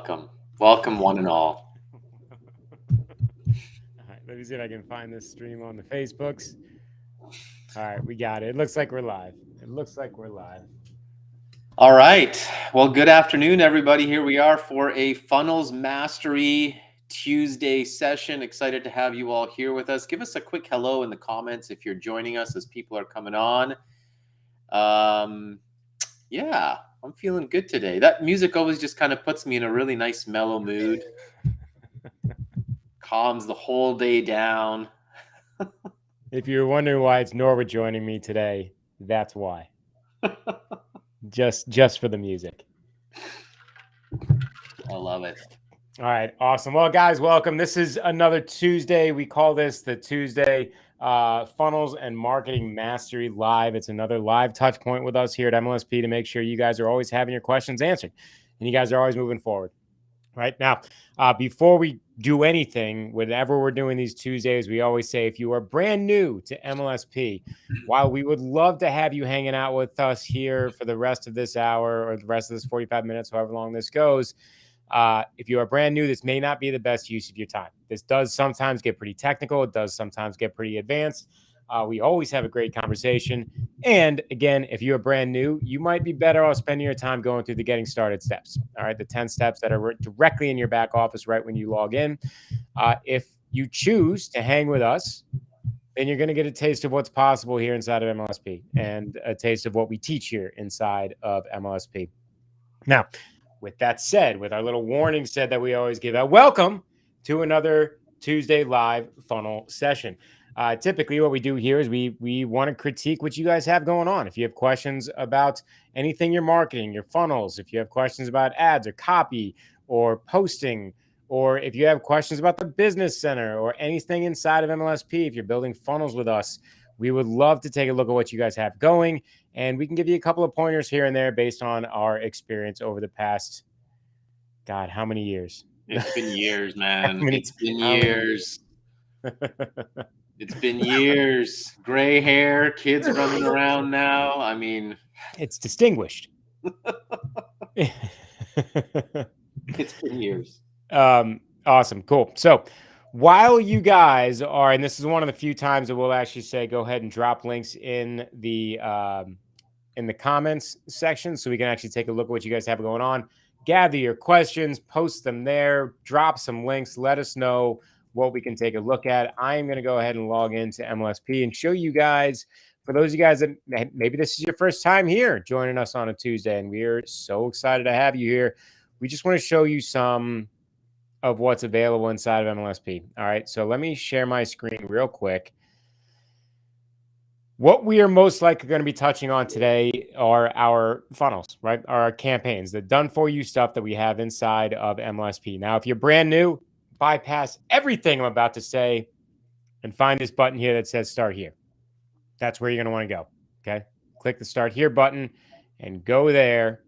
welcome. Welcome, one and all. All right, let me see if I can find this stream on the Facebooks. All right, we got it. It looks like we're live. It looks like we're live. All right. Well, good afternoon, everybody. Here we are for a Funnels Mastery Tuesday session. Excited to have you all here with us. Give us a quick hello in the comments if you're joining us as people are coming on. Yeah, I'm feeling good today. That music always just kind of puts me in a really nice mellow mood. Calms the whole day down. If you're wondering why it's Norwood joining me today, that's why. just for the music. I love it. All right, awesome. Well, guys, welcome. This is another Tuesday. We call this the Tuesday Funnels and Marketing Mastery Live. It's another live touch point with us here at MLSP to make sure you guys are always having your questions answered and you guys are always moving forward. Right now, before we do anything, whenever we're doing these Tuesdays, we always say if you are brand new to MLSP, while we would love to have you hanging out with us here for the rest of this hour or the rest of this 45 minutes, however long this goes, if you are brand new, this may not be the best use of your time. This does sometimes get pretty technical. It does sometimes get pretty advanced. We always have a great conversation. And again, if you're brand new, you might be better off spending your time going through the getting started steps. All right, the 10 steps that are directly in your back office right when you log in. If you choose to hang with us, then you're going to get a taste of what's possible here inside of MLSP and a taste of what we teach here inside of MLSP. Now, with that said, with our little warning said that we always give out, welcome to another Tuesday live funnel session. Typically, what we do here is we want to critique what you guys have going on. If you have questions about anything you're marketing, your funnels, if you have questions about ads or copy or posting, or if you have questions about the business center or anything inside of MLSP, if you're building funnels with us, we would love to take a look at what you guys have going, and we can give you a couple of pointers here and there based on our experience over the past, God, how many years? It's been years, man. It's been years. It's been years. Gray hair, kids running around now. I mean, it's distinguished. It's been years. Awesome. Cool. So while you guys are, and this is one of the few times that we'll actually say, go ahead and drop links in the comments section so we can actually take a look at what you guys have going on. Gather your questions, post them there, drop some links, let us know what we can take a look at. I am going to go ahead and log into MLSP and show you guys, for those of you guys that maybe this is your first time here joining us on a Tuesday, and we are so excited to have you here. We just want to show you some of what's available inside of MLSP. All right, so let me share my screen real quick. What we are most likely going to be touching on today are our funnels, right? Our campaigns, the done-for-you stuff that we have inside of MLSP. Now, if you're brand new, bypass everything I'm about to say and find this button here that says Start Here. That's where you're going to want to go, okay? Click the Start Here button and go there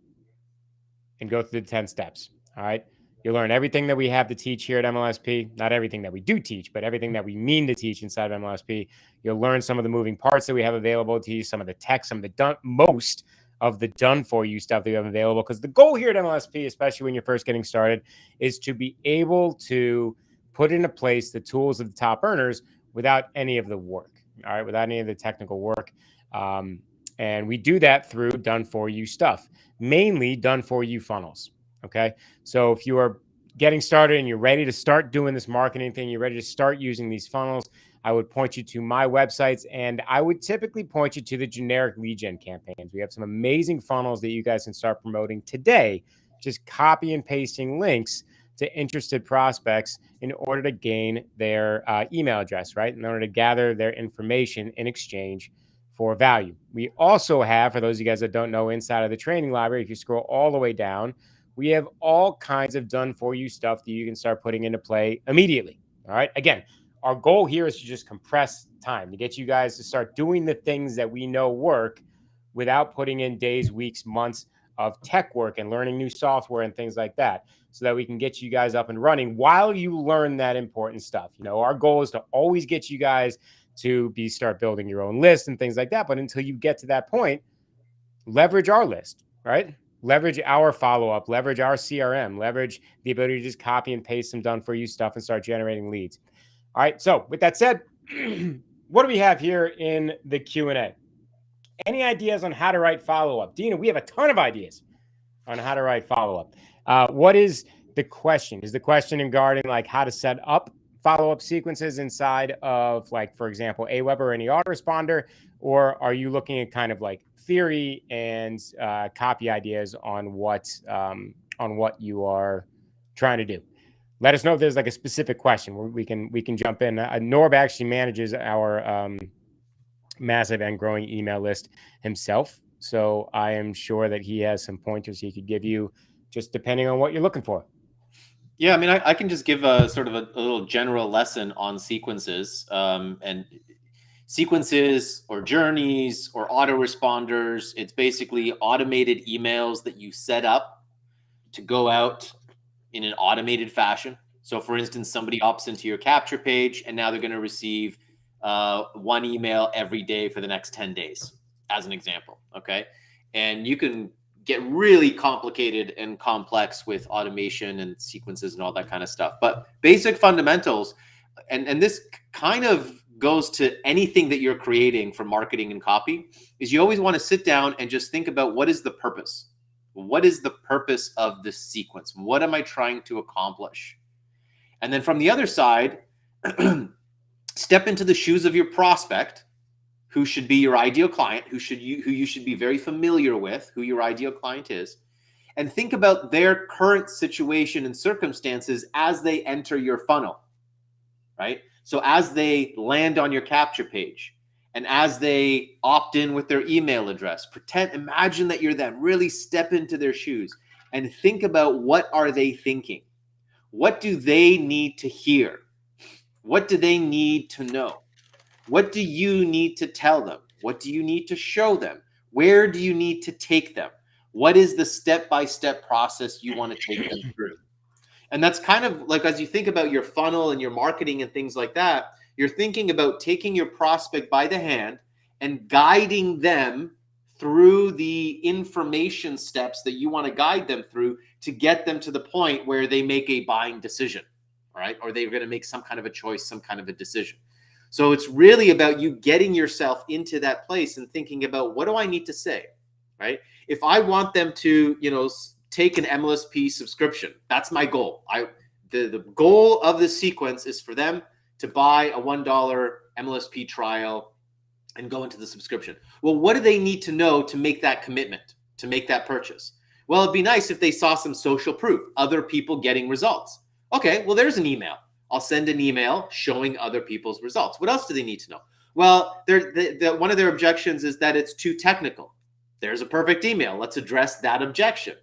and go through the 10 steps, all right? You'll learn everything that we have to teach here at MLSP. Not everything that we do teach, but everything that we mean to teach inside of MLSP. You'll learn some of the moving parts that we have available to you, some of the tech, some of the most of the done-for-you stuff that we have available. Because the goal here at MLSP, especially when you're first getting started, is to be able to put into place the tools of the top earners without any of the work, all right, without any of the technical work. And we do that through done-for-you stuff, mainly done-for-you funnels. Okay, so if you are getting started and you're ready to start doing this marketing thing, you're ready to start using these funnels, I would point you to my websites, and I would typically point you to the generic lead gen campaigns. We have some amazing funnels that you guys can start promoting today, just copy and pasting links to interested prospects in order to gain their email address, right? In order to gather their information in exchange for value. We also have, for those of you guys that don't know, inside of the training library, if you scroll all the way down, we have all kinds of done-for-you stuff that you can start putting into play immediately, all right? Again, our goal here is to just compress time, to get you guys to start doing the things that we know work without putting in days, weeks, months of tech work and learning new software and things like that, so that we can get you guys up and running while you learn that important stuff. You know, our goal is to always get you guys to start building your own list and things like that. But until you get to that point, leverage our list, right? leverage our follow-up, leverage our CRM, leverage the ability to just copy and paste some done for you stuff and start generating leads. All right. So with that said, what do we have here in the Q&A? Any ideas on how to write follow-up? Dina, we have a ton of ideas on how to write follow-up. What is the question? Is the question regarding like how to set up follow-up sequences inside of, like, for example, Aweber or any autoresponder, or are you looking at kind of like theory and copy ideas on what you are trying to do? Let us know if there's like a specific question where we can jump in. Norb actually manages our massive and growing email list himself, so I am sure that he has some pointers he could give you, just depending on what you're looking for. Yeah, I mean, I can just give a sort of a little general lesson on sequences, and sequences or journeys or autoresponders. It's basically automated emails that you set up to go out in an automated fashion. So for instance, somebody opts into your capture page and now they're going to receive one email every day for the next 10 days, as an example. Okay. And you can get really complicated and complex with automation and sequences and all that kind of stuff. But basic fundamentals, and this kind of goes to anything that you're creating for marketing and copy, is you always want to sit down and just think about what is the purpose? What is the purpose of this sequence? What am I trying to accomplish? And then from the other side, step into the shoes of your prospect, who should be your ideal client, who you should be very familiar with, who your ideal client is, and think about their current situation and circumstances as they enter your funnel, right? So as they land on your capture page and as they opt in with their email address, imagine that you're them, really step into their shoes and think about what are they thinking? What do they need to hear? What do they need to know? What do you need to tell them? What do you need to show them? Where do you need to take them? What is the step-by-step process you want to take them through? And that's kind of like, as you think about your funnel and your marketing and things like that, you're thinking about taking your prospect by the hand and guiding them through the information steps that you want to guide them through to get them to the point where they make a buying decision, right? Or they're going to make some kind of a choice, some kind of a decision. So it's really about you getting yourself into that place and thinking about, what do I need to say, right? If I want them to, take an MLSP subscription, that's my goal. The goal of this sequence is for them to buy a $1 MLSP trial and go into the subscription. Well, what do they need to know to make that commitment, to make that purchase? Well, it'd be nice if they saw some social proof, other people getting results. Okay, well, there's an email. I'll send an email showing other people's results. What else do they need to know? Well, one of their objections is that it's too technical. There's a perfect email. Let's address that objection.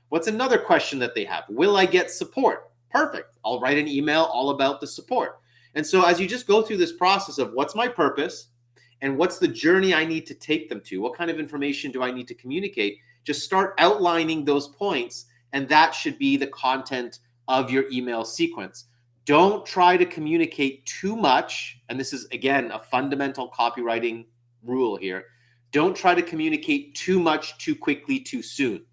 What's another question that they have? Will I get support? Perfect. I'll write an email all about the support. And so as you just go through this process of what's my purpose and what's the journey I need to take them to, what kind of information do I need to communicate, just start outlining those points, and that should be the content of your email sequence. Don't try to communicate too much. And this is, again, a fundamental copywriting rule here. Don't try to communicate too much, too quickly, too soon.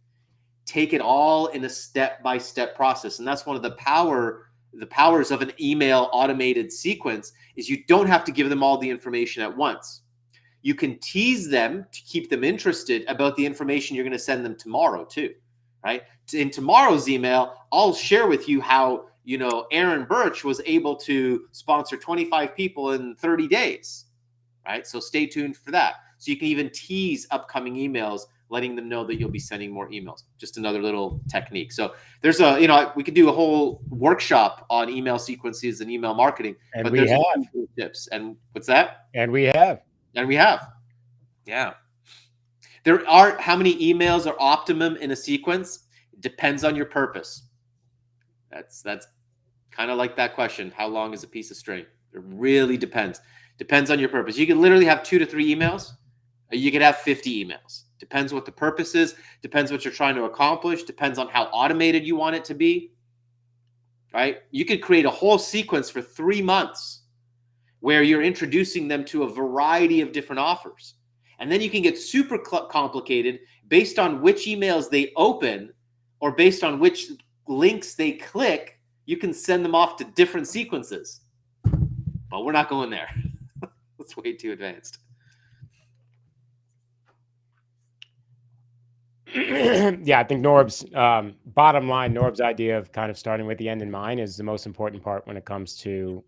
Take it all in a step-by-step process. And that's one of the powers of an email automated sequence, is you don't have to give them all the information at once. You can tease them to keep them interested about the information you're going to send them tomorrow too, right? In tomorrow's email, I'll share with you how Aaron Birch was able to sponsor 25 people in 30 days, right? So stay tuned for that. So you can even tease upcoming emails, letting them know that you'll be sending more emails. Just another little technique. So there's we could do a whole workshop on email sequences and email marketing. And we have tips. And what's that? And we have. Yeah. There are, how many emails are optimum in a sequence? It depends on your purpose. That's kind of like that question. How long is a piece of string? It really depends. Depends on your purpose. You can literally have 2 to 3 emails. Or you could have 50 emails. Depends what the purpose is. Depends what you're trying to accomplish. Depends on how automated you want it to be. Right? You could create a whole sequence for 3 months where you're introducing them to a variety of different offers. And then you can get super complicated based on which emails they open or based on which links they click. You can send them off to different sequences. But we're not going there. That's way too advanced. Yeah, I think Norb's bottom line, Norb's idea of kind of starting with the end in mind is the most important part when it comes to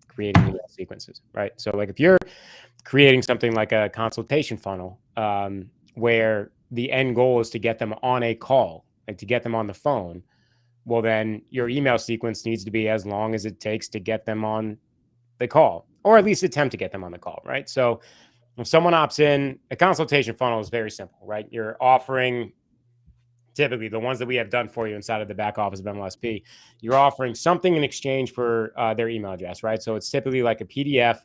creating email sequences, right? So like if you're creating something like a consultation funnel where the end goal is to get them on a call, like to get them on the phone, well, then your email sequence needs to be as long as it takes to get them on the call, or at least attempt to get them on the call, right? So if someone opts in, a consultation funnel is very simple, right? You're offering, typically the ones that we have done for you inside of the back office of MLSP, you're offering something in exchange for their email address, right? So it's typically like a PDF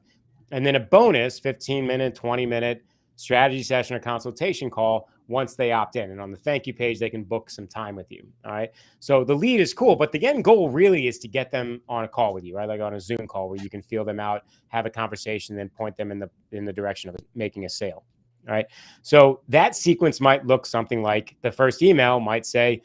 and then a bonus 15-minute, 20-minute strategy session or consultation call once they opt in. And on the thank you page, they can book some time with you. All right. So the lead is cool, but the end goal really is to get them on a call with you, right? Like on a Zoom call where you can feel them out, have a conversation, then point them in the direction of making a sale. All right. So that sequence might look something like the first email might say,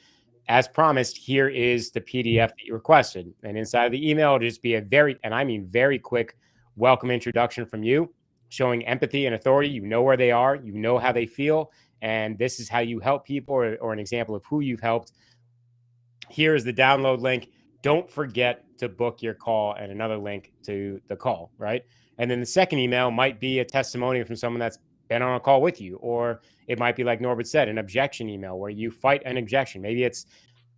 as promised, here is the PDF that you requested. And inside of the email, it'll just be a very, and I mean very quick welcome introduction from you, showing empathy and authority. You know where they are, you know how they feel, and this is how you help people, or an example of who you've helped. Here is the download link. Don't forget to book your call, and another link to the call, right? And then the second email might be a testimonial from someone that's been on a call with you, or it might be like Norbert said, an objection email where you fight an objection. Maybe it's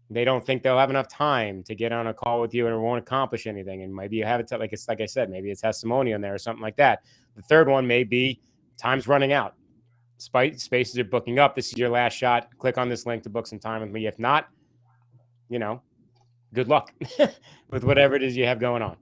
they don't think they'll have enough time to get on a call with you and it won't accomplish anything. And maybe you have it like it's like I said, maybe a testimonial in there or something like that. The third one may be time's running out. Spaces are booking up. This is your last shot. Click on this link to book some time with me. If not, good luck with whatever it is you have going on.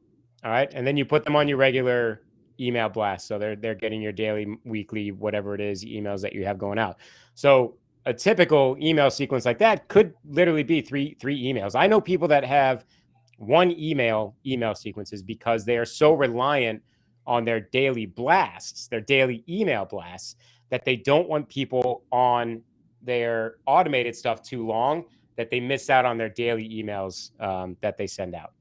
All right. And then you put them on your regular email blast. So they're getting your daily, weekly, whatever it is, emails that you have going out. So a typical email sequence like that could literally be three emails. I know people that have one email sequences because they are so reliant on their daily blasts, their daily email blasts, that they don't want people on their automated stuff too long, that they miss out on their daily emails that they send out.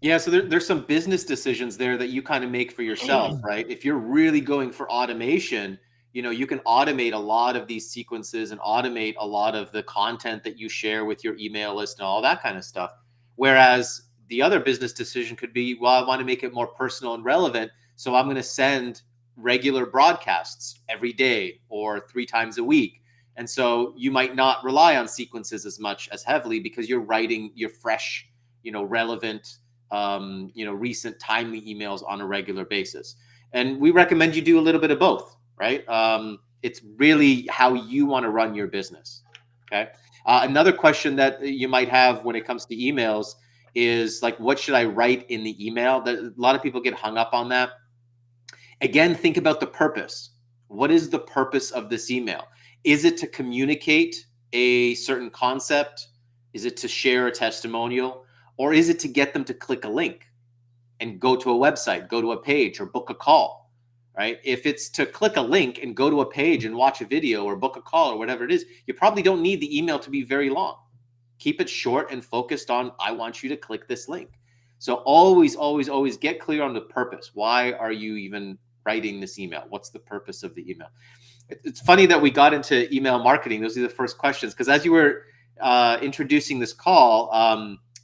Yeah, so there's some business decisions there that you kind of make for yourself, right? If you're really going for automation, you can automate a lot of these sequences and automate a lot of the content that you share with your email list and all that kind of stuff. Whereas the other business decision could be, well, I want to make it more personal and relevant, so I'm going to send regular broadcasts every day or 3 times a week. And so you might not rely on sequences as much as heavily because you're writing your fresh, relevant, recent timely emails on a regular basis. And we recommend you do a little bit of both, right? It's really how you want to run your business. Okay. Another question that you might have when it comes to emails is like, what should I write in the email? A lot of people get hung up on that. Again, think about the purpose. What is the purpose of this email? Is it to communicate a certain concept? Is it to share a testimonial? Or is it to get them to click a link and go to a website, go to a page, or book a call, right? If it's to click a link and go to a page and watch a video or book a call or whatever it is, you probably don't need the email to be very long. Keep it short and focused on, I want you to click this link. So always, always, always get clear on the purpose. Why are you even writing this email? What's the purpose of the email? It's funny that we got into email marketing. Those are the first questions, because as you were introducing this call,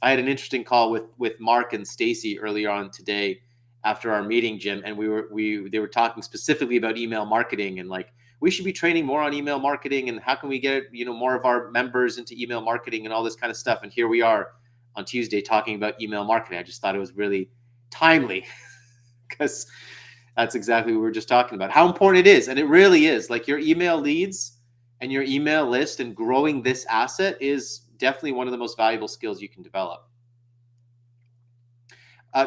I had an interesting call with Mark and Stacy earlier on today after our meeting, Jim, and they were talking specifically about email marketing and like we should be training more on email marketing and how can we get more of our members into email marketing and all this kind of stuff. And here we are on Tuesday talking about email marketing. I just thought it was really timely because that's exactly what we were just talking about, how important it is. And it really is. Like your email leads and your email list and growing this asset is definitely one of the most valuable skills you can develop.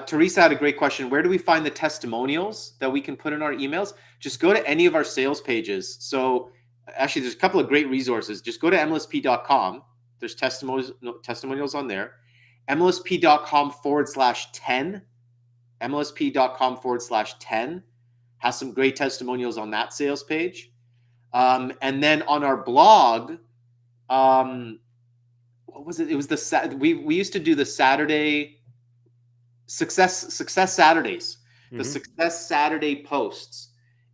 Teresa had a great question. Where do we find the testimonials that we can put in our emails? Just go to any of our sales pages. So actually, there's a couple of great resources. Just go to mlsp.com. There's testimonials on there. mlsp.com/10. mlsp.com/10. has some great testimonials on that sales page. And then on our blog, what was it? It was we used to do the Saturday success Saturdays, the Success Saturday posts,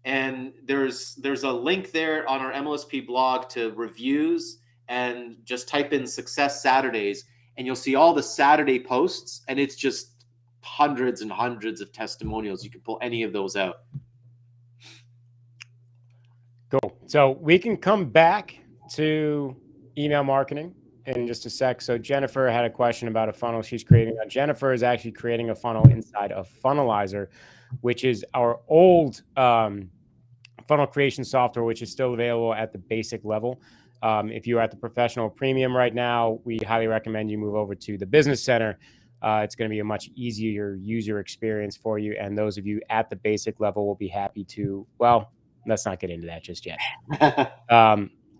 and there's a link there on our MLSP blog to reviews, and just type in Success Saturdays, and you'll see all the Saturday posts, and it's just hundreds and hundreds of testimonials. You can pull any of those out. Cool. So we can come back to email marketing in just a sec. So Jennifer had a question about a funnel she's creating. Now, Jennifer is actually creating a funnel inside of Funnelizer, which is our old funnel creation software, which is still available at the basic level. If you're at the professional premium right now, we highly recommend you move over to the business center. It's going to be a much easier user experience for you. And those of you at the basic level will be happy to, well, let's not get into that just yet.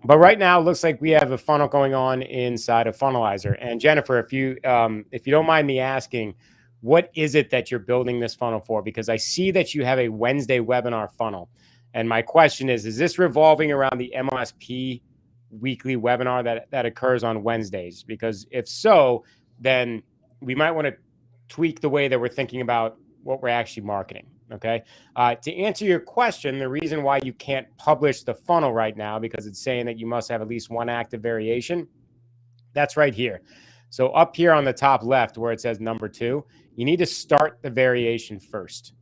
But right now, it looks like we have a funnel going on inside of Funnelizer. And Jennifer, if you don't mind me asking, what is it that you're building this funnel for? Because I see that you have a Wednesday webinar funnel. And my question is this revolving around the MLSP weekly webinar that occurs on Wednesdays? Because if so, then we might want to tweak the way that we're thinking about what we're actually marketing. Okay. To answer your question, the reason why you can't publish the funnel right now, because it's saying that you must have at least one active variation, that's right here. So up here on the top left where it says number 2, you need to start the variation first.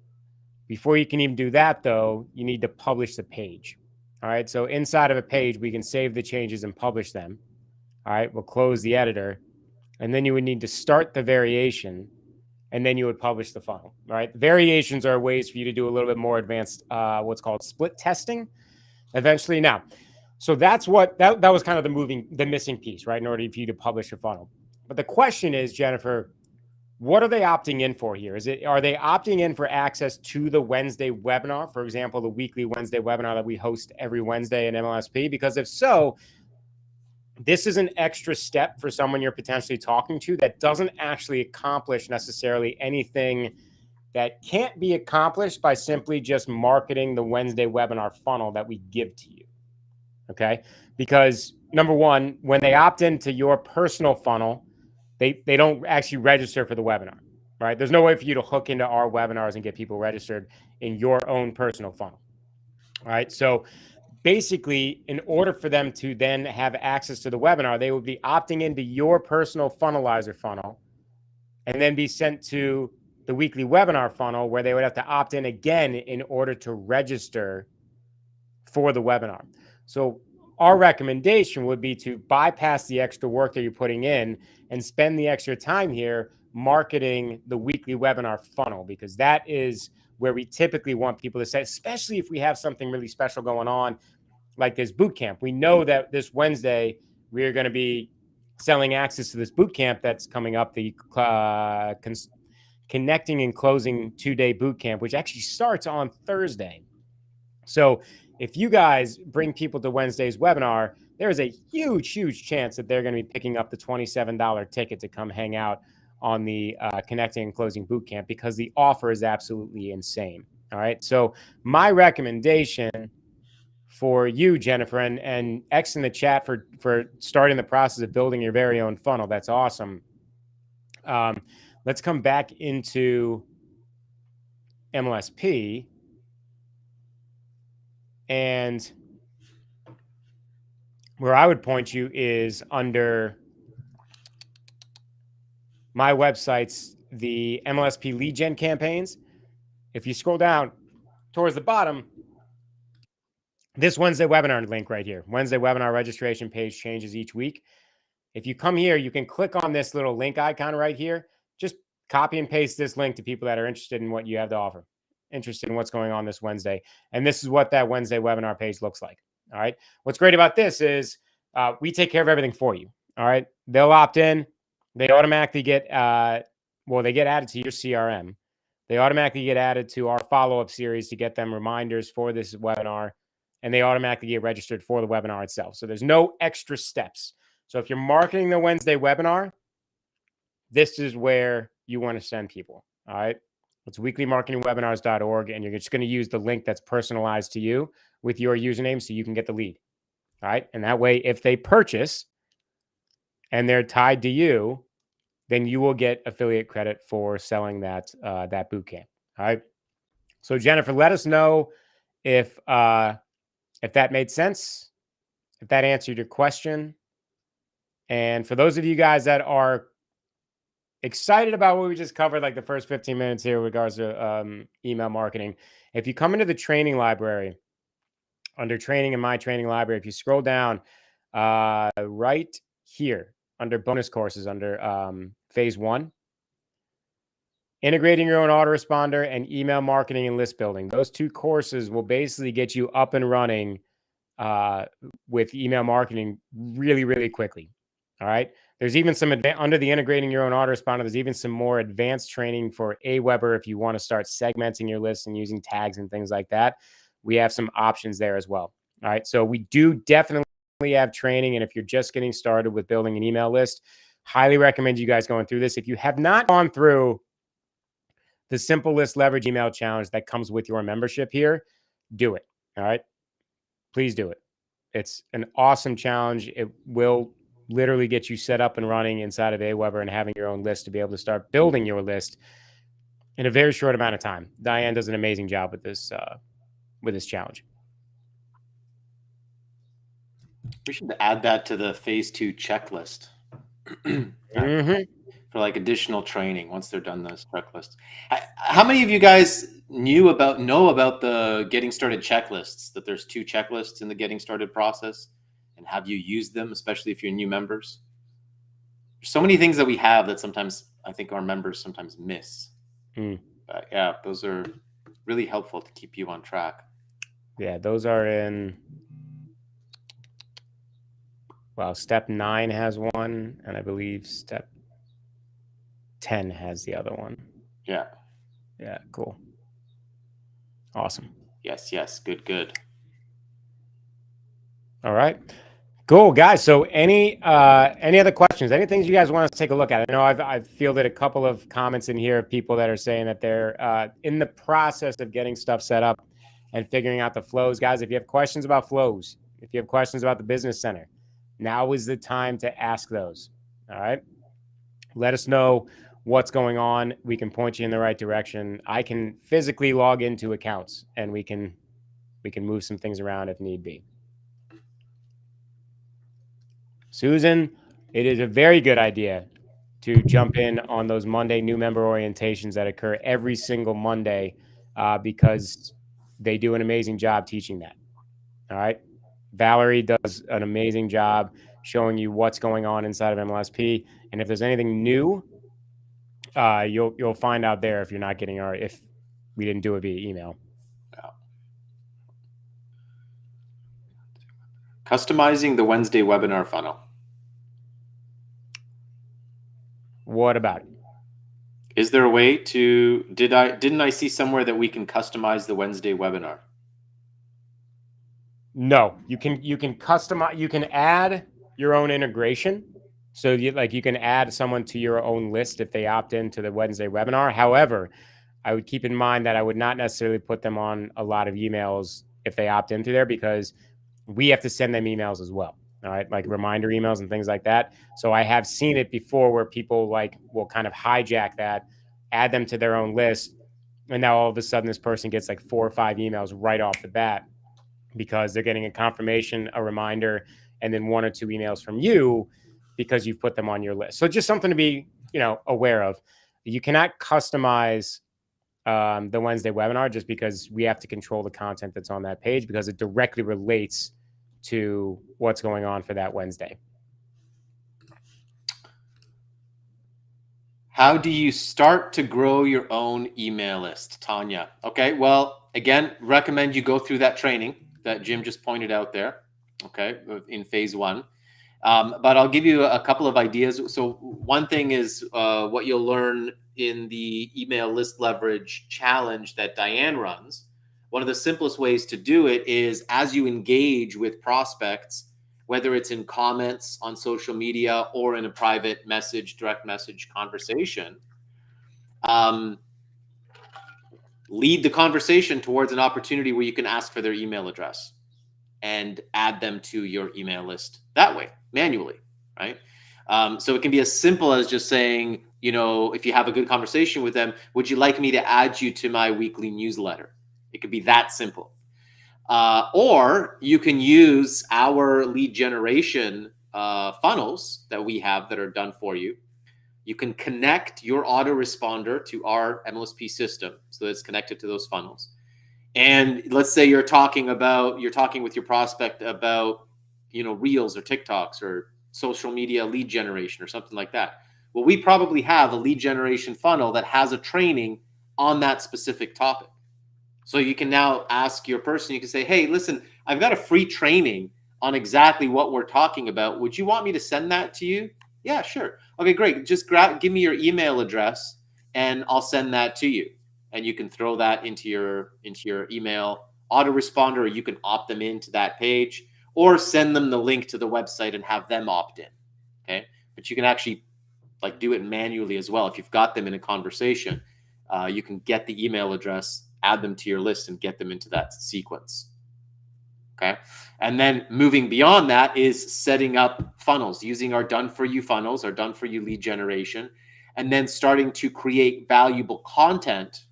Before you can even do that, though, you need to publish the page. All right. So inside of a page, we can save the changes and publish them. All right. We'll close the editor. And then you would need to start the variation, and then you would publish the funnel. All right. Variations are ways for you to do a little bit more advanced, what's called split testing eventually. Now, so that's what that was kind of the missing piece, right? In order for you to publish a funnel. But the question is, Jennifer, what are they opting in for here? Are they opting in for access to the Wednesday webinar? For example, the weekly Wednesday webinar that we host every Wednesday in MLSP? Because if so, this is an extra step for someone you're potentially talking to that doesn't actually accomplish necessarily anything that can't be accomplished by simply just marketing the Wednesday webinar funnel that we give to you. Okay. Because number one, when they opt into your personal funnel, they don't actually register for the webinar, right? There's no way for you to hook into our webinars and get people registered in your own personal funnel. All right. So basically, in order for them to then have access to the webinar, they would be opting into your personal Funnelizer funnel and then be sent to the weekly webinar funnel where they would have to opt in again in order to register for the webinar. So our recommendation would be to bypass the extra work that you're putting in and spend the extra time here marketing the weekly webinar funnel, because that is where we typically want people to say, especially if we have something really special going on, like this boot camp. We know that this Wednesday, we are going to be selling access to this boot camp that's coming up, the Connecting and Closing 2-day boot camp, which actually starts on Thursday. So if you guys bring people to Wednesday's webinar, there is a huge chance that they're going to be picking up the $27 ticket to come hang out on the Connecting and Closing Bootcamp, because the offer is absolutely insane. All right. So my recommendation for you, Jennifer, and X in the chat for starting the process of building your very own funnel. That's awesome. Let's come back into MLSP. And where I would point you is under my website's the MLSP lead gen campaigns. If you scroll down towards the bottom, this Wednesday webinar link right here, Wednesday webinar registration page changes each week. If you come here, you can click on this little link icon right here. Just copy and paste this link to people that are interested in what you have to offer, interested in what's going on this Wednesday. And this is what that Wednesday webinar page looks like. All right. What's great about this is we take care of everything for you. All right. They'll opt in. They automatically get, they get added to your CRM. They automatically get added to our follow-up series to get them reminders for this webinar. And they automatically get registered for the webinar itself. So there's no extra steps. So if you're marketing the Wednesday webinar, this is where you want to send people. All right. It's weeklymarketingwebinars.org, and you're just going to use the link that's personalized to you with your username so you can get the lead. All right. And that way, if they purchase and they're tied to you, then you will get affiliate credit for selling that boot camp. All right. So Jennifer, let us know if that made sense, if that answered your question. And for those of you guys that are excited about what we just covered, like the first 15 minutes here with regards to email marketing, if you come into the training library, under training in my training library, if you scroll down right here under bonus courses, under phase 1, integrating your own autoresponder and email marketing and list building. Those 2 courses will basically get you up and running with email marketing really, really quickly. All right. There's even some under the integrating your own autoresponder. There's even some more advanced training for Aweber if you want to start segmenting your list and using tags and things like that. We have some options there as well. All right. So we do definitely have training. And if you're just getting started with building an email list, highly recommend you guys going through this. If you have not gone through the Simple List Leverage Email Challenge that comes with your membership here, do it. All right. Please do it. It's an awesome challenge. It will literally get you set up and running inside of Aweber and having your own list to be able to start building your list in a very short amount of time. Diane does an amazing job with this challenge. We should add that to the phase 2 checklist. For like additional training once they're done this checklist. How many of you guys know about the getting started checklists, that there's 2 checklists in the getting started process, and have you used them, especially if you're new members? There's so many things that we have that sometimes I think our members sometimes miss. But yeah, those are really helpful to keep you on track. Yeah, those are in, well, step 9 has one, and I believe step 10 has the other one. Yeah. Yeah, cool. Awesome. Yes. Good. All right. Cool, guys. So any other questions? Any things you guys want us to take a look at? I know I've fielded a couple of comments in here of people that are saying that they're in the process of getting stuff set up and figuring out the flows. Guys, if you have questions about flows, if you have questions about the business center, now is the time to ask those. All right. Let us know what's going on. We can point you in the right direction. I can physically log into accounts and we can move some things around if need be. Susan, it is a very good idea to jump in on those Monday new member orientations that occur every single Monday because they do an amazing job teaching that. All right. Valerie does an amazing job showing you what's going on inside of MLSP. And if there's anything new, you'll find out there if you're not getting if we didn't do it via email. Yeah. Customizing the Wednesday webinar funnel. What about it? Is there a way to, didn't I see somewhere that we can customize the Wednesday webinar? No, you can customize, you can add your own integration. So you can add someone to your own list if they opt into the Wednesday webinar. However, I would keep in mind that I would not necessarily put them on a lot of emails if they opt into there, because we have to send them emails as well. All right. Like reminder emails and things like that. So I have seen it before where people will kind of hijack that, add them to their own list. And now all of a sudden this person gets like 4 or 5 emails right off the bat because they're getting a confirmation, a reminder, and then 1 or 2 emails from you because you've put them on your list. So just something to be, aware of. You cannot customize the Wednesday webinar just because we have to control the content that's on that page because it directly relates to what's going on for that Wednesday. How do you start to grow your own email list, Tanya? Okay, well, again, recommend you go through that training that Jim just pointed out there, okay, in phase 1. But I'll give you a couple of ideas. So one thing is what you'll learn in the email list leverage challenge that Diane runs. One of the simplest ways to do it is as you engage with prospects, whether it's in comments on social media or in a private message, direct message conversation, lead the conversation towards an opportunity where you can ask for their email address and add them to your email list that way, manually, right? So it can be as simple as just saying, if you have a good conversation with them, would you like me to add you to my weekly newsletter? It could be that simple. Or you can use our lead generation funnels that we have that are done for you. You can connect your autoresponder to our MLSP system so that it's connected to those funnels. And let's say you're talking with your prospect about, Reels or TikToks or social media lead generation or something like that. Well, we probably have a lead generation funnel that has a training on that specific topic. So you can now ask your person, you can say, hey, listen, I've got a free training on exactly what we're talking about. Would you want me to send that to you? Yeah, sure. Okay, great. Just give me your email address and I'll send that to you. And you can throw that into your email autoresponder, or you can opt them into that page, or send them the link to the website and have them opt in. Okay. But you can actually do it manually as well. If you've got them in a conversation, you can get the email address, add them to your list, and get them into that sequence. Okay. And then moving beyond that is setting up funnels, using our done for you funnels, our done for you lead generation, and then starting to create valuable content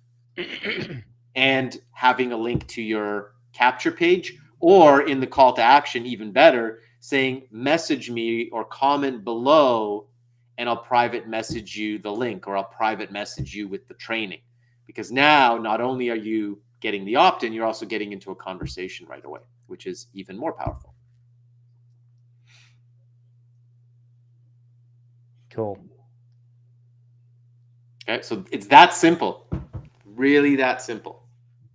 and having a link to your capture page, or in the call to action, even better, saying message me or comment below and I'll private message you the link, or I'll private message you with the training. Because now not only are you getting the opt-in, you're also getting into a conversation right away, which is even more powerful. Cool. Okay, so it's that simple, really that simple.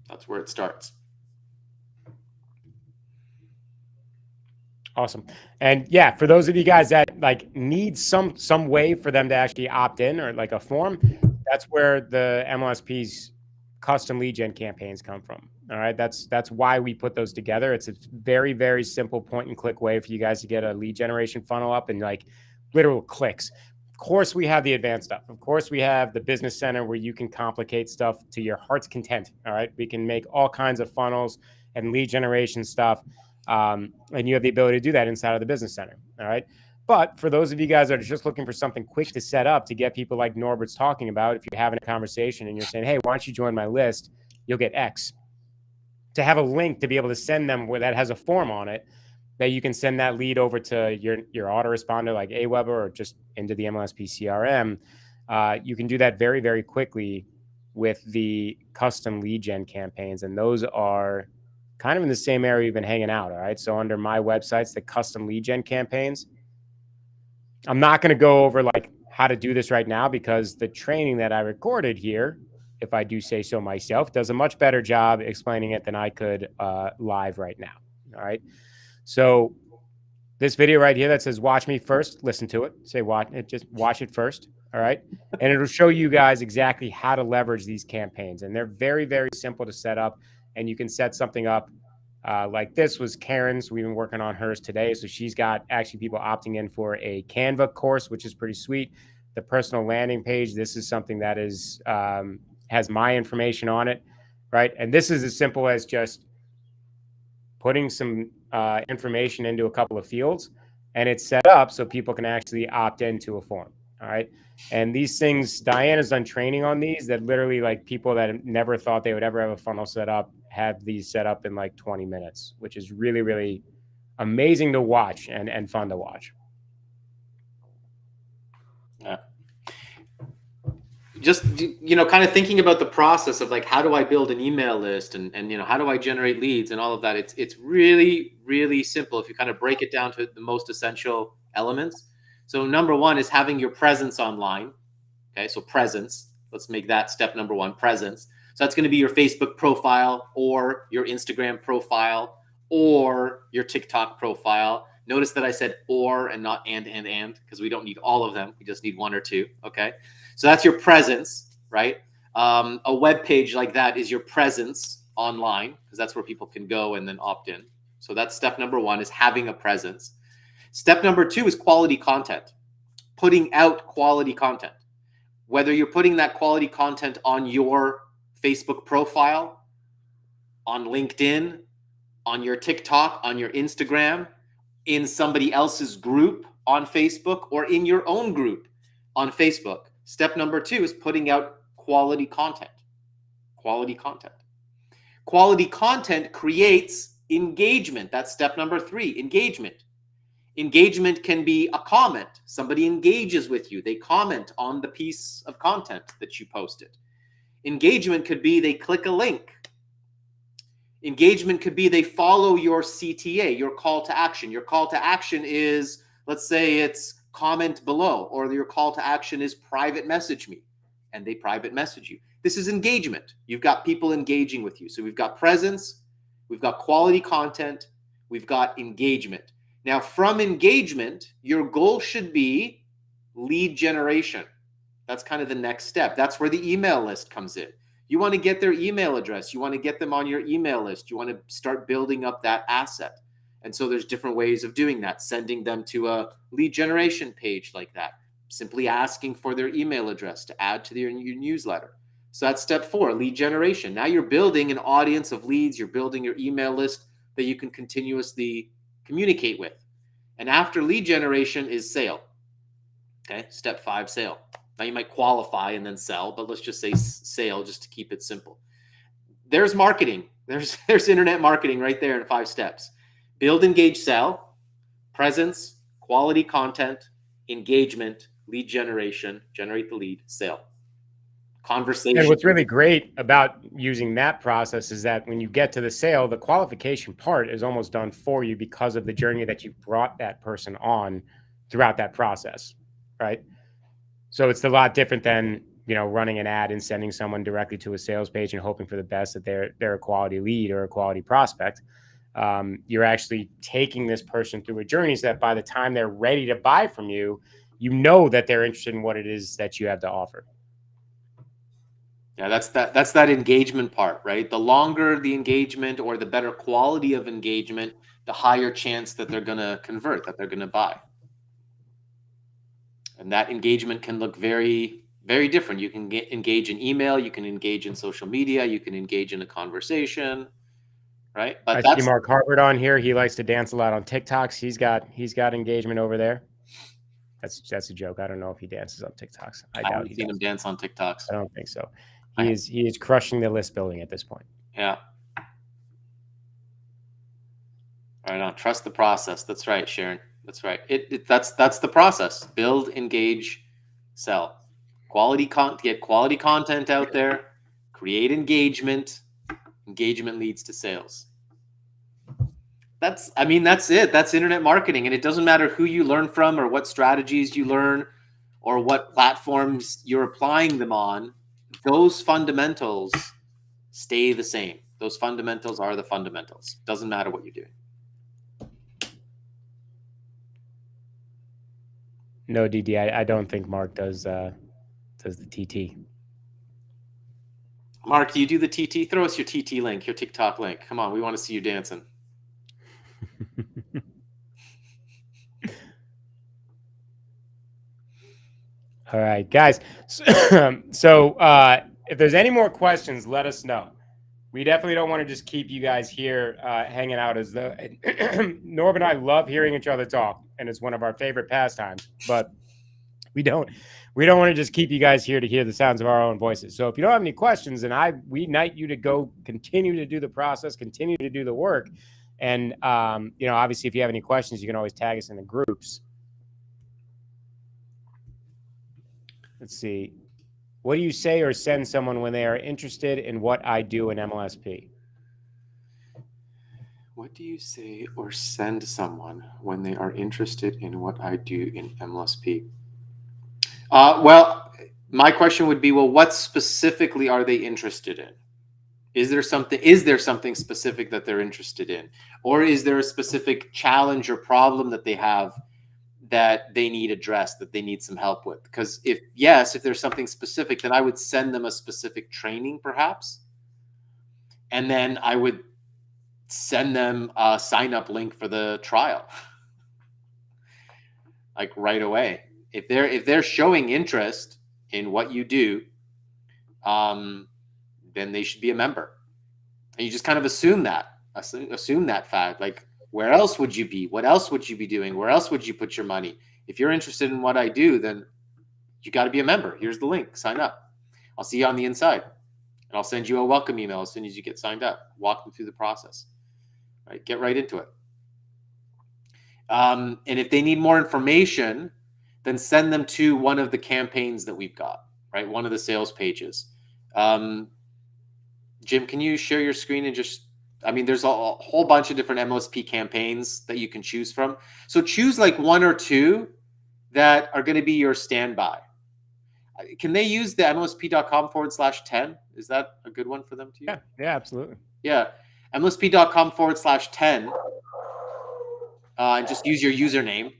That's where it starts. Awesome. And yeah, for those of you guys that need some way for them to actually opt in, or a form, that's where the MLSP's custom lead gen campaigns come from. All right. That's why we put those together. It's a very, very simple point and click way for you guys to get a lead generation funnel up in literal clicks. Of course, we have the advanced stuff. Of course, we have the business center where you can complicate stuff to your heart's content. All right. We can make all kinds of funnels and lead generation stuff. And you have the ability to do that inside of the business center. All right. But for those of you guys that are just looking for something quick to set up to get people like Norbert's talking about, if you're having a conversation and you're saying, hey, why don't you join my list? You'll get X. To have a link to be able to send them where that has a form on it, that you can send that lead over to your autoresponder like Aweber, or just into the MLSP CRM. You can do that very, very quickly with the custom lead gen campaigns. And those are kind of in the same area you've been hanging out. All right. So under my websites, the custom lead gen campaigns, I'm not going to go over how to do this right now, because the training that I recorded here, if I do say so myself, does a much better job explaining it than I could live right now. All right. So this video right here that says watch me first, listen to it. Say watch it, just watch it first. All right. And it'll show you guys exactly how to leverage these campaigns. And they're very, very simple to set up. And you can set something up like this was Karen's. We've been working on hers today. So she's got actually people opting in for a Canva course, which is pretty sweet. The personal landing page, this is something that is has my information on it, right? And this is as simple as just putting some information into a couple of fields, and it's set up so people can actually opt into a form. All right. And these things, Diana's done training on these that literally people that never thought they would ever have a funnel set up have these set up in 20 minutes, which is really, really amazing to watch and fun to watch. Yeah. Just, kind of thinking about the process of how do I build an email list and how do I generate leads and all of that. It's really, really simple if you kind of break it down to the most essential elements. So number one is having your presence online. Okay. So presence, let's make that step number one, presence. So that's going to be your Facebook profile or your Instagram profile or your TikTok profile. Notice that I said or and not and, because we don't need all of them. We just need one or two. Okay. So that's your presence, right? A web page like that is your presence online, because that's where people can go and then opt in. So that's step number one, is having a presence. Step number two is quality content, putting out quality content. Whether you're putting that quality content on your Facebook profile, on LinkedIn, on your TikTok, on your Instagram, in somebody else's group on Facebook, or in your own group on Facebook. Step number 2 is putting out quality content. Quality content. Quality content creates engagement. That's step number 3, engagement. Engagement can be a comment. Somebody engages with you. They comment on the piece of content that you posted. Engagement could be they click a link. Engagement could be they follow your CTA, your call to action. Your call to action is, let's say it's comment below, or your call to action is private message me, and they private message you. This is engagement. You've got people engaging with you. So we've got presence, we've got quality content, we've got engagement. Now, from engagement, your goal should be lead generation. That's kind of the next step. That's where the email list comes in. You want to get their email address. You want to get them on your email list. You want to start building up that asset. And so there's different ways of doing that. Sending them to a lead generation page like that. Simply asking for their email address to add to your newsletter. So that's step 4, lead generation. Now you're building an audience of leads. You're building your email list that you can continuously communicate with. And after lead generation is sale. Okay, step 5, sale. Now you might qualify and then sell, but let's just say sale just to keep it simple. There's marketing. There's internet marketing right there in 5 steps. Build, engage, sell, presence, quality content, engagement, lead generation, generate the lead, sale. Conversation. And what's really great about using that process is that when you get to the sale, the qualification part is almost done for you because of the journey that you brought that person on throughout that process, right? So it's a lot different than, running an ad and sending someone directly to a sales page and hoping for the best that they're a quality lead or a quality prospect. You're actually taking this person through a journey so that by the time they're ready to buy from you, you know that they're interested in what it is that you have to offer. Yeah, that's that engagement part, right? The longer the engagement or the better quality of engagement, the higher chance that they're going to convert, that they're going to buy. And that engagement can look very, very different. You can engage in email, you can engage in social media, you can engage in a conversation, right? But I see Mark Harvard on here. He likes to dance a lot on TikToks. He's got engagement over there. That's a joke. I don't know if he dances on TikToks. I doubt haven't seen him dance on TikToks. I don't think so. He is crushing the list building at this point. Yeah. Right on. Trust the process. That's right, Sharon. That's right. That's the process. Build, engage, sell. Get quality content out there. Create engagement. Engagement leads to sales. That's it. That's internet marketing, and it doesn't matter who you learn from or what strategies you learn or what platforms you're applying them on. Those fundamentals stay the same. Those fundamentals are the fundamentals. Doesn't matter what you're doing. No, DD, I don't think Mark does the TT. Mark, do you do the TT? Throw us your TT link, your TikTok link. Come on, we want to see you dancing. All right, guys. So if there's any more questions, let us know. We definitely don't want to just keep you guys here hanging out as though Norb and I love hearing each other talk, and it's one of our favorite pastimes. But we don't want to just keep you guys here to hear the sounds of our own voices. So if you don't have any questions, then we invite you to go continue to do the process, continue to do the work. And obviously, if you have any questions, you can always tag us in the groups. Let's see. What do you say or send someone when they are interested in what I do in MLSP? What do you say or send someone when they are interested in what I do in MLSP? Well, my question would be, what specifically are they interested in? Is there something specific that they're interested in? Or is there a specific challenge or problem that they have that they need addressed, that they need some help with? Because if there's something specific, then I would send them a specific training perhaps. And then I would send them a sign-up link for the trial. Like right away. If they're showing interest in what you do, then they should be a member. And you just kind of assume that fact. Like, where else would you be? What else would you be doing? Where else would you put your money? If you're interested in what I do, then you got to be a member. Here's the link. Sign up. I'll see you on the inside. And I'll send you a welcome email as soon as you get signed up. Walk them through the process. Right? Get right into it. And if they need more information, then send them to one of the campaigns that we've got, right? One of the sales pages. Jim, can you share your screen and there's a whole bunch of different MLSP campaigns that you can choose from. So choose like one or two that are going to be your standby. Can they use the MLSP.com/10? Is that a good one for them to use? Yeah, absolutely. Yeah. MLSP.com/10. And just use your username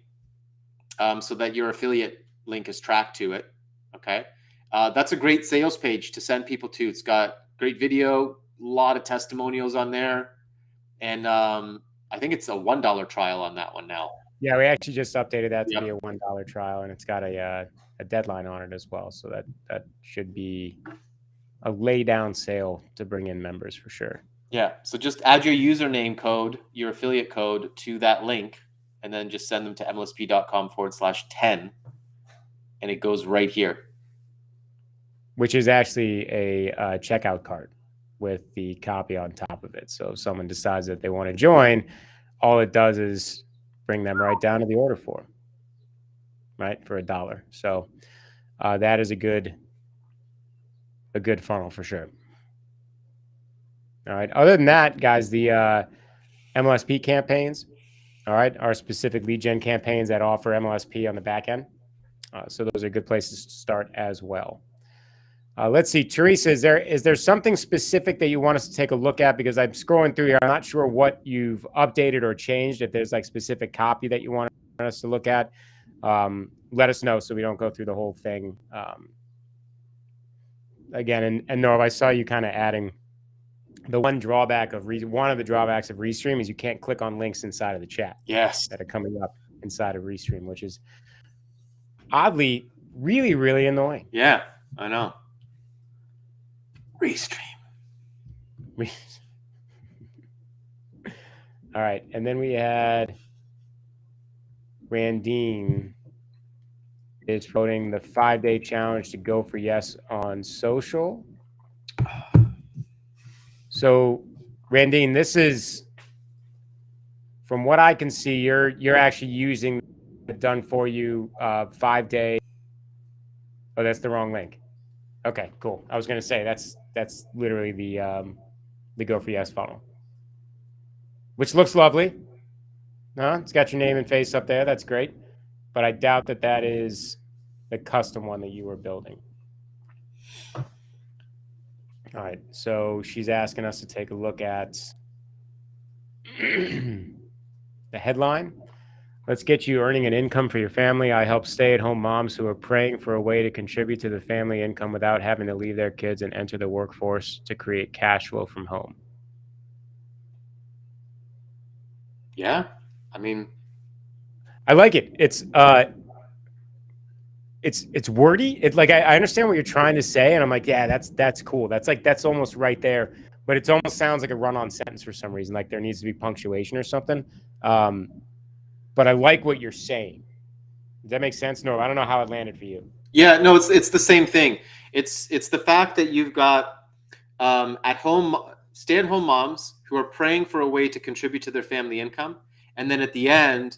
so that your affiliate link is tracked to it. Okay. That's a great sales page to send people to. It's got great video, a lot of testimonials on there. And I think it's a $1 trial on that one now. Yeah, we actually just updated that to be a $1 trial, and it's got a deadline on it as well. So that should be a lay down sale to bring in members for sure. Yeah. So just add your username code, your affiliate code to that link, and then just send them to mlsp.com/10. And it goes right here. Which is actually a checkout cart with the copy on top of it. So if someone decides that they want to join, all it does is bring them right down to the order form, right, for $1. So that is a good funnel for sure. All right. Other than that, guys, the MLSP campaigns, all right, are specific lead gen campaigns that offer MLSP on the back end. So those are good places to start as well. Let's see, Teresa, is there something specific that you want us to take a look at? Because I'm scrolling through here. I'm not sure what you've updated or changed. If there's like specific copy that you want us to look at, let us know so we don't go through the whole thing again. And Norv, I saw you kind of adding the one drawback of one of the drawbacks of Restream is you can't click on links inside of the chat. Yes. That are coming up inside of Restream, which is oddly really, really annoying. Yeah, I know. Restream. All right, and then we had Randine is promoting the 5-day challenge to go for yes on social. So, Randine, this is, from what I can see, you're actually using the done for you 5-day. Oh, that's the wrong link. Okay, cool. I was going to say that's literally the go for yes funnel, which looks lovely. It's got your name and face up there. That's great. But I doubt that is the custom one that you were building. All right. So she's asking us to take a look at the headline. Let's get you earning an income for your family. I help stay-at-home moms who are praying for a way to contribute to the family income without having to leave their kids and enter the workforce to create cash flow from home. Yeah. I mean, I like it. It's wordy. It's like I understand what you're trying to say, and I'm like, yeah, that's cool. That's almost right there, but it almost sounds like a run-on sentence for some reason. Like there needs to be punctuation or something. But I like what you're saying. Does that make sense? No, I don't know how it landed for you. Yeah, no, it's the same thing. It's the fact that you've got stay-at-home moms who are praying for a way to contribute to their family income, and then at the end,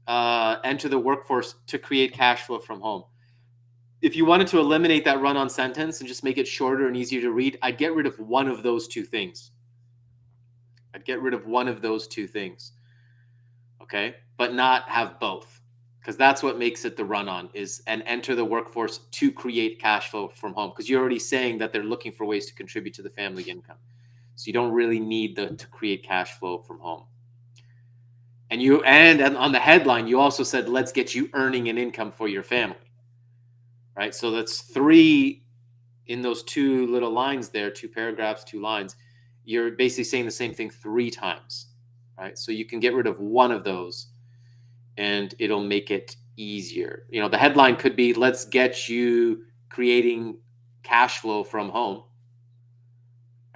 enter the workforce to create cash flow from home. If you wanted to eliminate that run-on sentence and just make it shorter and easier to read, I'd get rid of one of those two things. Okay, but not have both, because that's what makes it the run-on is and enter the workforce to create cash flow from home, because you're already saying that they're looking for ways to contribute to the family income. So you don't really need to create cash flow from home. And on the headline, you also said, let's get you earning an income for your family. Right? So that's 3 in those 2 little lines there, 2 paragraphs, 2 lines. You're basically saying the same thing 3 times. Right? So you can get rid of one of those and it'll make it easier. The headline could be, let's get you creating cash flow from home.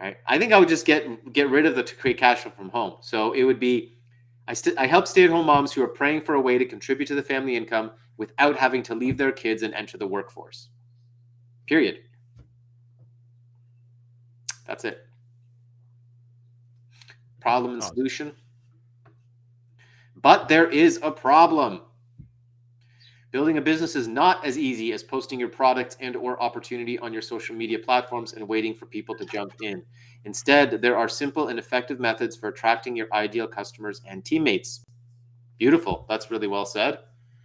right? I think I would just get rid of the to create cash flow from home. So it would be, I help stay-at-home moms who are praying for a way to contribute to the family income without having to leave their kids and enter the workforce. Period. That's it. Problem and solution. But there is a problem. Building a business is not as easy as posting your product and or opportunity on your social media platforms and waiting for people to jump in. Instead, there are simple and effective methods for attracting your ideal customers and teammates. Beautiful. That's really well said.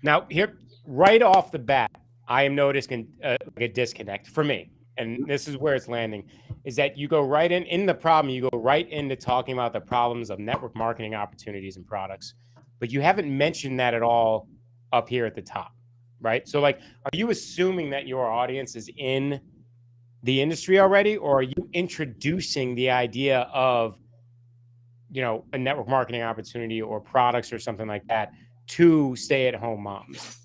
Now, here, right off the bat, I am noticing a disconnect for me. And this is where it's landing, is that you go right in the problem, you go right into talking about the problems of network marketing opportunities and products, but you haven't mentioned that at all up here at the top, right? So like, are you assuming that your audience is in the industry already, or are you introducing the idea of, you know, a network marketing opportunity or products or something like that to stay-at-home moms?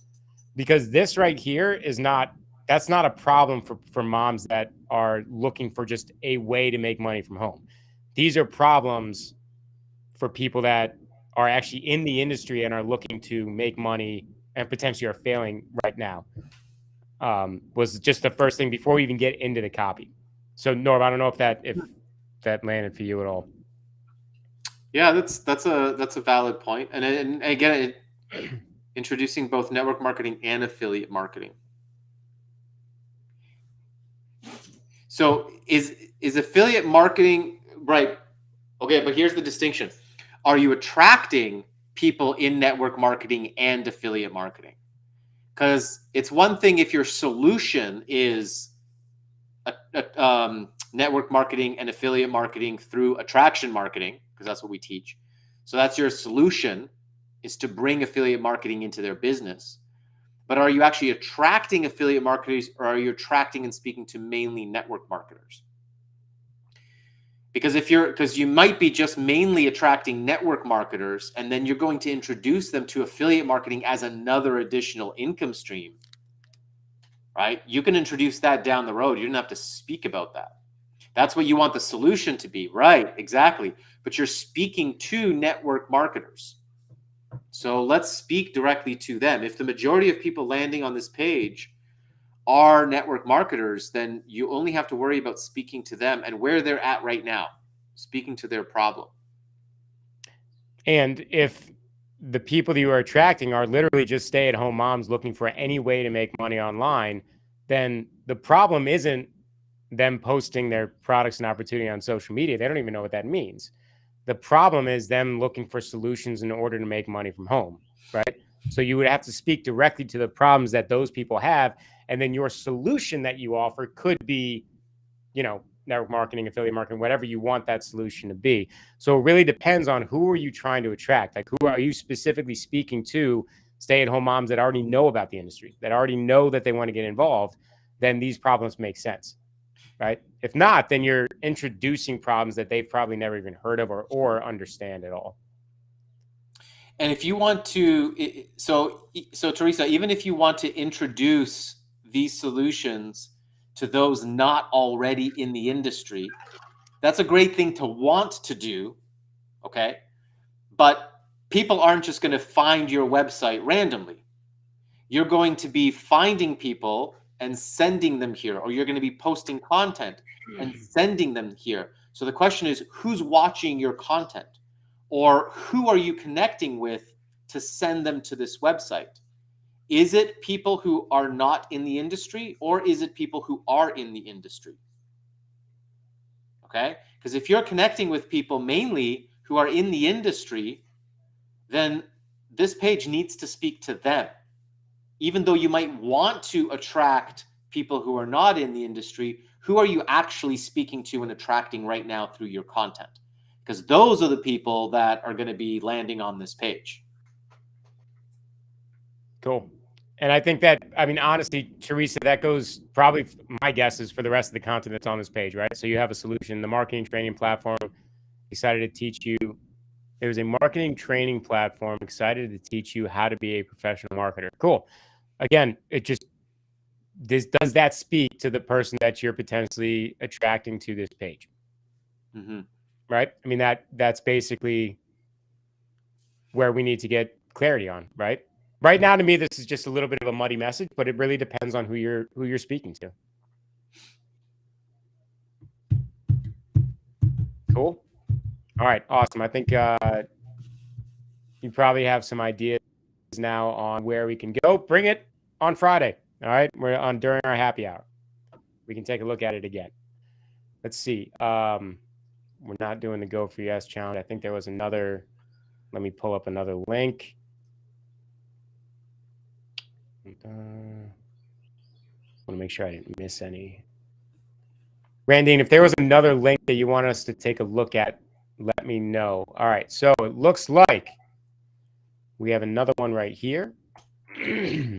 Because this right here is not, that's not a problem for moms that are looking for just a way to make money from home. These are problems for people that are actually in the industry and are looking to make money and potentially are failing right now. Was just the first thing before we even get into the copy. So Norm, I don't know if that landed for you at all. Yeah, that's a valid point. And again, introducing both network marketing and affiliate marketing. So is affiliate marketing right? Okay, but here's the distinction. Are you attracting people in network marketing and affiliate marketing? Because it's one thing if your solution is network marketing and affiliate marketing through attraction marketing, because that's what we teach. So that's your solution, is to bring affiliate marketing into their business. But are you actually attracting affiliate marketers, or are you attracting and speaking to mainly network marketers? Because you might be just mainly attracting network marketers, and then you're going to introduce them to affiliate marketing as another additional income stream, right? You can introduce that down the road. You don't have to speak about that. That's what you want the solution to be, right? Exactly. But you're speaking to network marketers. So let's speak directly to them. If the majority of people landing on this page are network marketers, then you only have to worry about speaking to them and where they're at right now, speaking to their problem. And if the people that you are attracting are literally just stay-at-home moms looking for any way to make money online, then the problem isn't them posting their products and opportunity on social media. They don't even know what that means. The problem is them looking for solutions in order to make money from home, right? So you would have to speak directly to the problems that those people have, and then your solution that you offer could be, you know, network marketing, affiliate marketing, whatever you want that solution to be. So it really depends on who are you trying to attract. Like, who are you specifically speaking to? Stay-at-home moms that already know about the industry, that already know that they want to get involved. Then these problems make sense, right? If not, then you're introducing problems that they've probably never even heard of or understand at all. And if you want to, so Teresa, even if you want to introduce these solutions to those not already in the industry, that's a great thing to want to do, okay? But people aren't just going to find your website randomly. You're going to be finding people and sending them here, or you're going to be posting content and sending them here. So the question is, who's watching your content? Or who are you connecting with to send them to this website? Is it people who are not in the industry, or is it people who are in the industry? Okay? Because if you're connecting with people mainly who are in the industry, then this page needs to speak to them. Even though you might want to attract people who are not in the industry, who are you actually speaking to and attracting right now through your content? Because those are the people that are going to be landing on this page. Cool. And I think that, I mean, honestly, Teresa, that goes probably, my guess is for the rest of the content that's on this page, right? So you have a solution, the marketing training platform, excited to teach you. There's a marketing training platform, excited to teach you how to be a professional marketer. Cool. Again, it just, does that speak to the person that you're potentially attracting to this page? Mm-hmm. right? I mean, that's basically where we need to get clarity on, right? Right now, to me, this is just a little bit of a muddy message, but it really depends on who you're speaking to. Cool. All right, awesome. I think you probably have some ideas now on where we can go. Bring it on Friday. All right, we're on during our happy hour. We can take a look at it again. Let's see. We're not doing the Go for Yes challenge. I think there was another. Let me pull up another link. Want to make sure I didn't miss any. Randine, if there was another link that you want us to take a look at, let me know. All right, so it looks like we have another one right here. Yeah.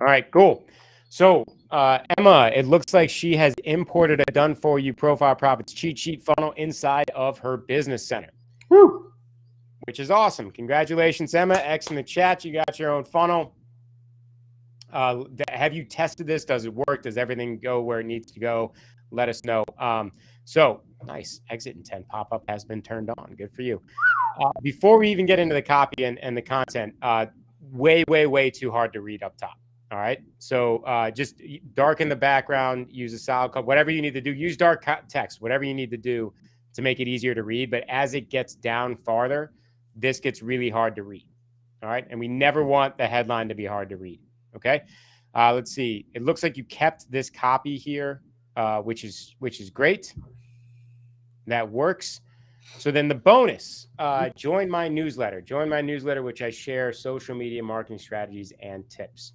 All right, cool. So Emma, it looks like she has imported a done-for-you profile profits cheat sheet funnel inside of her business center. Woo! Which is awesome. Congratulations, Emma. X in the chat. You got your own funnel. Have you tested this? Does it work? Does everything go where it needs to go? Let us know. So nice. Exit intent pop-up has been turned on. Good for you. Before we even get into the copy and the content, way too hard to read up top. All right. So just darken the background, use a solid color, whatever you need to do. Use dark text, whatever you need to do to make it easier to read. But as it gets down farther, this gets really hard to read. All right. And we never want the headline to be hard to read. Okay. Let's see. It looks like you kept this copy here, which is great. That works. So then the bonus, join my newsletter. Join my newsletter, which I share social media marketing strategies and tips.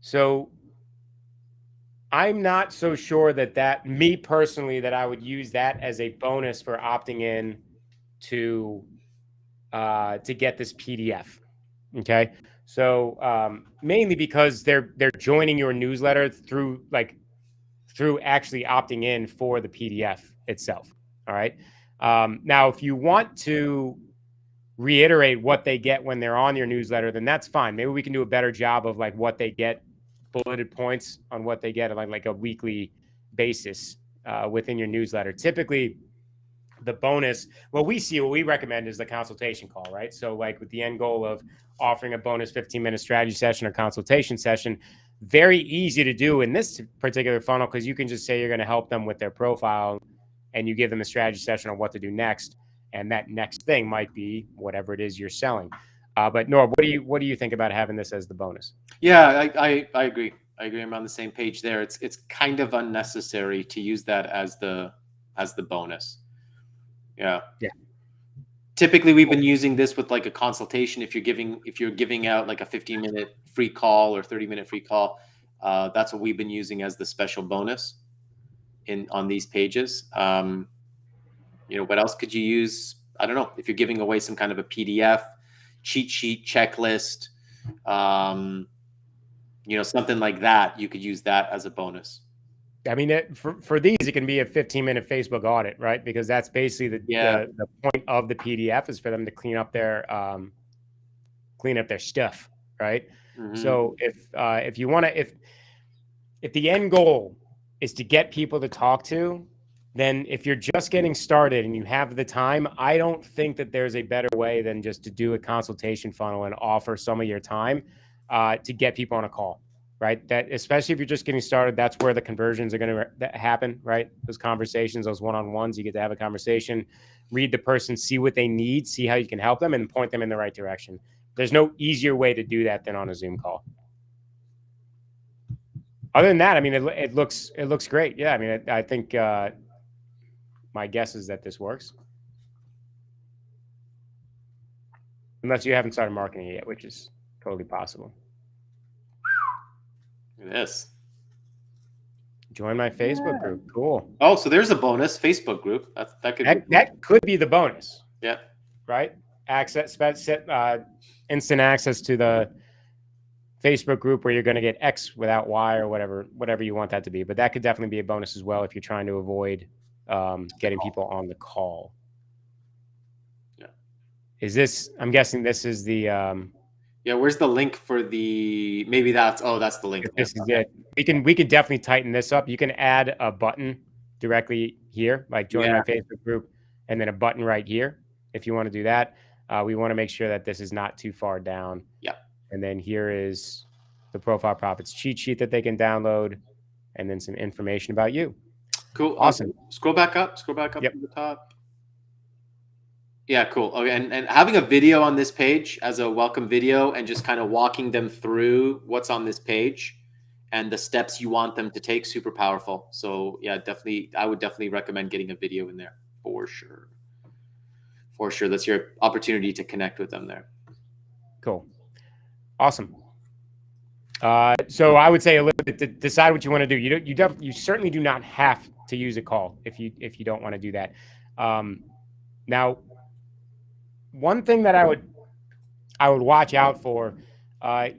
So I'm not so sure that me personally, that I would use that as a bonus for opting in to get this PDF. Okay. So mainly because they're joining your newsletter through actually opting in for the PDF itself. All right. Now, if you want to reiterate what they get when they're on your newsletter, then that's fine. Maybe we can do a better job of like what they get, bulleted points on what they get on like a weekly basis within your newsletter. Typically, the bonus, what we recommend is the consultation call, right? So like with the end goal of offering a bonus 15-minute strategy session or consultation session, very easy to do in this particular funnel because you can just say you're going to help them with their profile and you give them a strategy session on what to do next. And that next thing might be whatever it is you're selling. But Nora, what do you think about having this as the bonus? Yeah, I agree. I agree. I'm on the same page there. It's kind of unnecessary to use that as the bonus. Yeah. Yeah. Typically, we've been using this with like a consultation. If you're giving out like a 15-minute free call or 30-minute free call, that's what we've been using as the special bonus on these pages. What else could you use? I don't know. If you're giving away some kind of a PDF, cheat sheet, checklist, something like that, you could use that as a bonus. I mean, for these, it can be a 15-minute Facebook audit, right? Because that's basically the point of the PDF is for them to clean up their stuff, right? Mm-hmm. So if you want to, if the end goal is to get people to talk to, then if you're just getting started and you have the time, I don't think that there's a better way than just to do a consultation funnel and offer some of your time to get people on a call. Right. That especially if you're just getting started, that's where the conversions are going to happen. Right. Those conversations, those one-on-ones, you get to have a conversation, read the person, see what they need, see how you can help them and point them in the right direction. There's no easier way to do that than on a Zoom call. Other than that, I mean, it looks great. Yeah. I mean, I think my guess is that this works. Unless you haven't started marketing it yet, which is totally possible. Look at this. Join my Facebook group. Cool. Oh, so there's a bonus Facebook group. That could be the bonus. Yeah. Right. Instant access to the Facebook group where you're going to get X without Y or whatever you want that to be. But that could definitely be a bonus as well if you're trying to avoid getting people on the call. Yeah. I'm guessing this is the Yeah, where's the link for the, maybe that's, oh, that's the link If there. this is it. We could definitely tighten this up. You can add a button directly here, like join Yeah. my Facebook group, and then a button right here if you want to do that. We want to make sure that this is not too far down. Yeah. And then here is the Profile Profits cheat sheet that they can download, and then some information about you. Cool. Awesome. Scroll back up Yep. to the top. Yeah, cool. Okay, and having a video on this page as a welcome video and just kind of walking them through what's on this page and the steps you want them to take, super powerful. So yeah, definitely, I would definitely recommend getting a video in there for sure. For sure, that's your opportunity to connect with them there. Cool. Awesome. So I would say a little bit to decide what you want to do. You certainly do not have to use a call if you don't want to do that. Now, one thing that I would watch out for,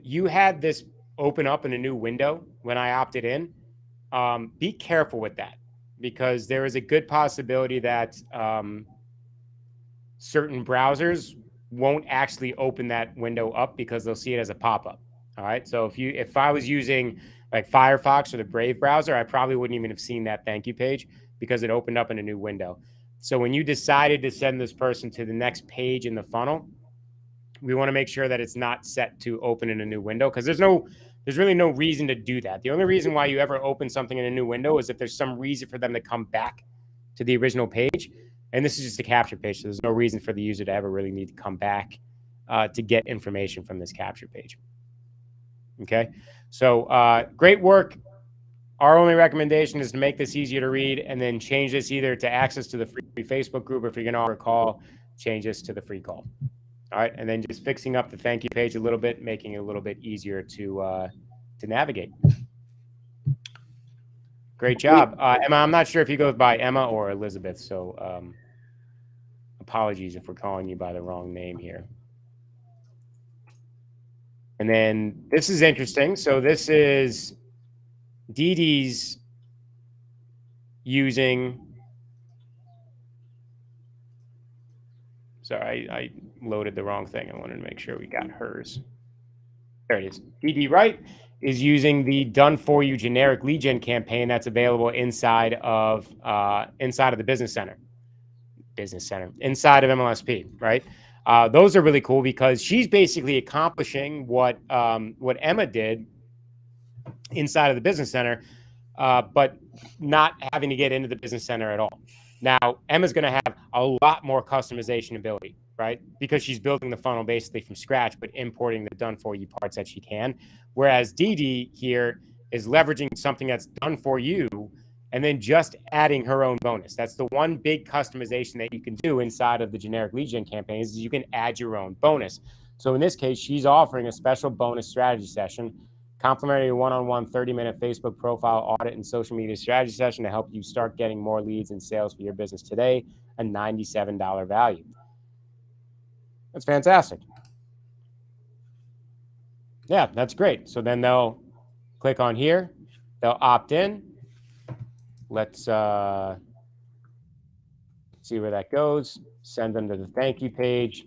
you had this open up in a new window when I opted in. Be careful with that, because there is a good possibility that certain browsers won't actually open that window up because they'll see it as a pop-up. All right. So if I was using like Firefox or the Brave browser, I probably wouldn't even have seen that thank you page because it opened up in a new window. So when you decided to send this person to the next page in the funnel, we want to make sure that it's not set to open in a new window, because there's really no reason to do that. The only reason why you ever open something in a new window is if there's some reason for them to come back to the original page. And this is just a capture page, so there's no reason for the user to ever really need to come back to get information from this capture page. Okay, so great work. Our only recommendation is to make this easier to read and then change this either to access to the free Facebook group, or if you're going to offer a call, change this to the free call. All right, and then just fixing up the thank you page a little bit, making it a little bit easier to navigate. Great job. Emma, I'm not sure if you go by Emma or Elizabeth, so apologies if we're calling you by the wrong name here. And then this is interesting. So this is Dee Dee's using, sorry, I loaded the wrong thing. I wanted to make sure we got hers. There it is. Dee Dee Wright is using the done for you generic lead gen campaign that's available inside of the business center, inside of MLSP, right? Those are really cool because she's basically accomplishing what Emma did inside of the business center, but not having to get into the business center at all. Now, Emma's going to have a lot more customization ability, right? Because she's building the funnel basically from scratch, but importing the done for you parts that she can. Whereas Dee Dee here is leveraging something that's done for you and then just adding her own bonus. That's the one big customization that you can do inside of the generic lead gen campaigns, is you can add your own bonus. So in this case, she's offering a special bonus strategy session, complimentary one-on-one 30-minute Facebook profile audit and social media strategy session to help you start getting more leads and sales for your business today, a $97 value. That's fantastic. Yeah, that's great. So then they'll click on here, they'll opt in. Let's see where that goes. Send them to the thank you page.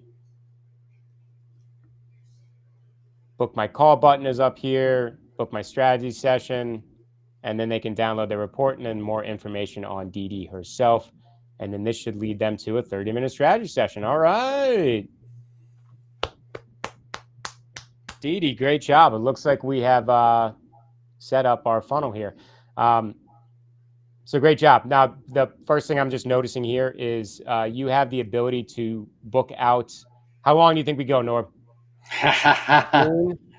Book my call button is up here. Book my strategy session. And then they can download their report and then more information on Dee Dee herself. And then this should lead them to a 30-minute strategy session. All right. Dee Dee, great job. It looks like we have set up our funnel here. So great job. Now, the first thing I'm just noticing here is you have the ability to book out. How long do you think we go, Norb?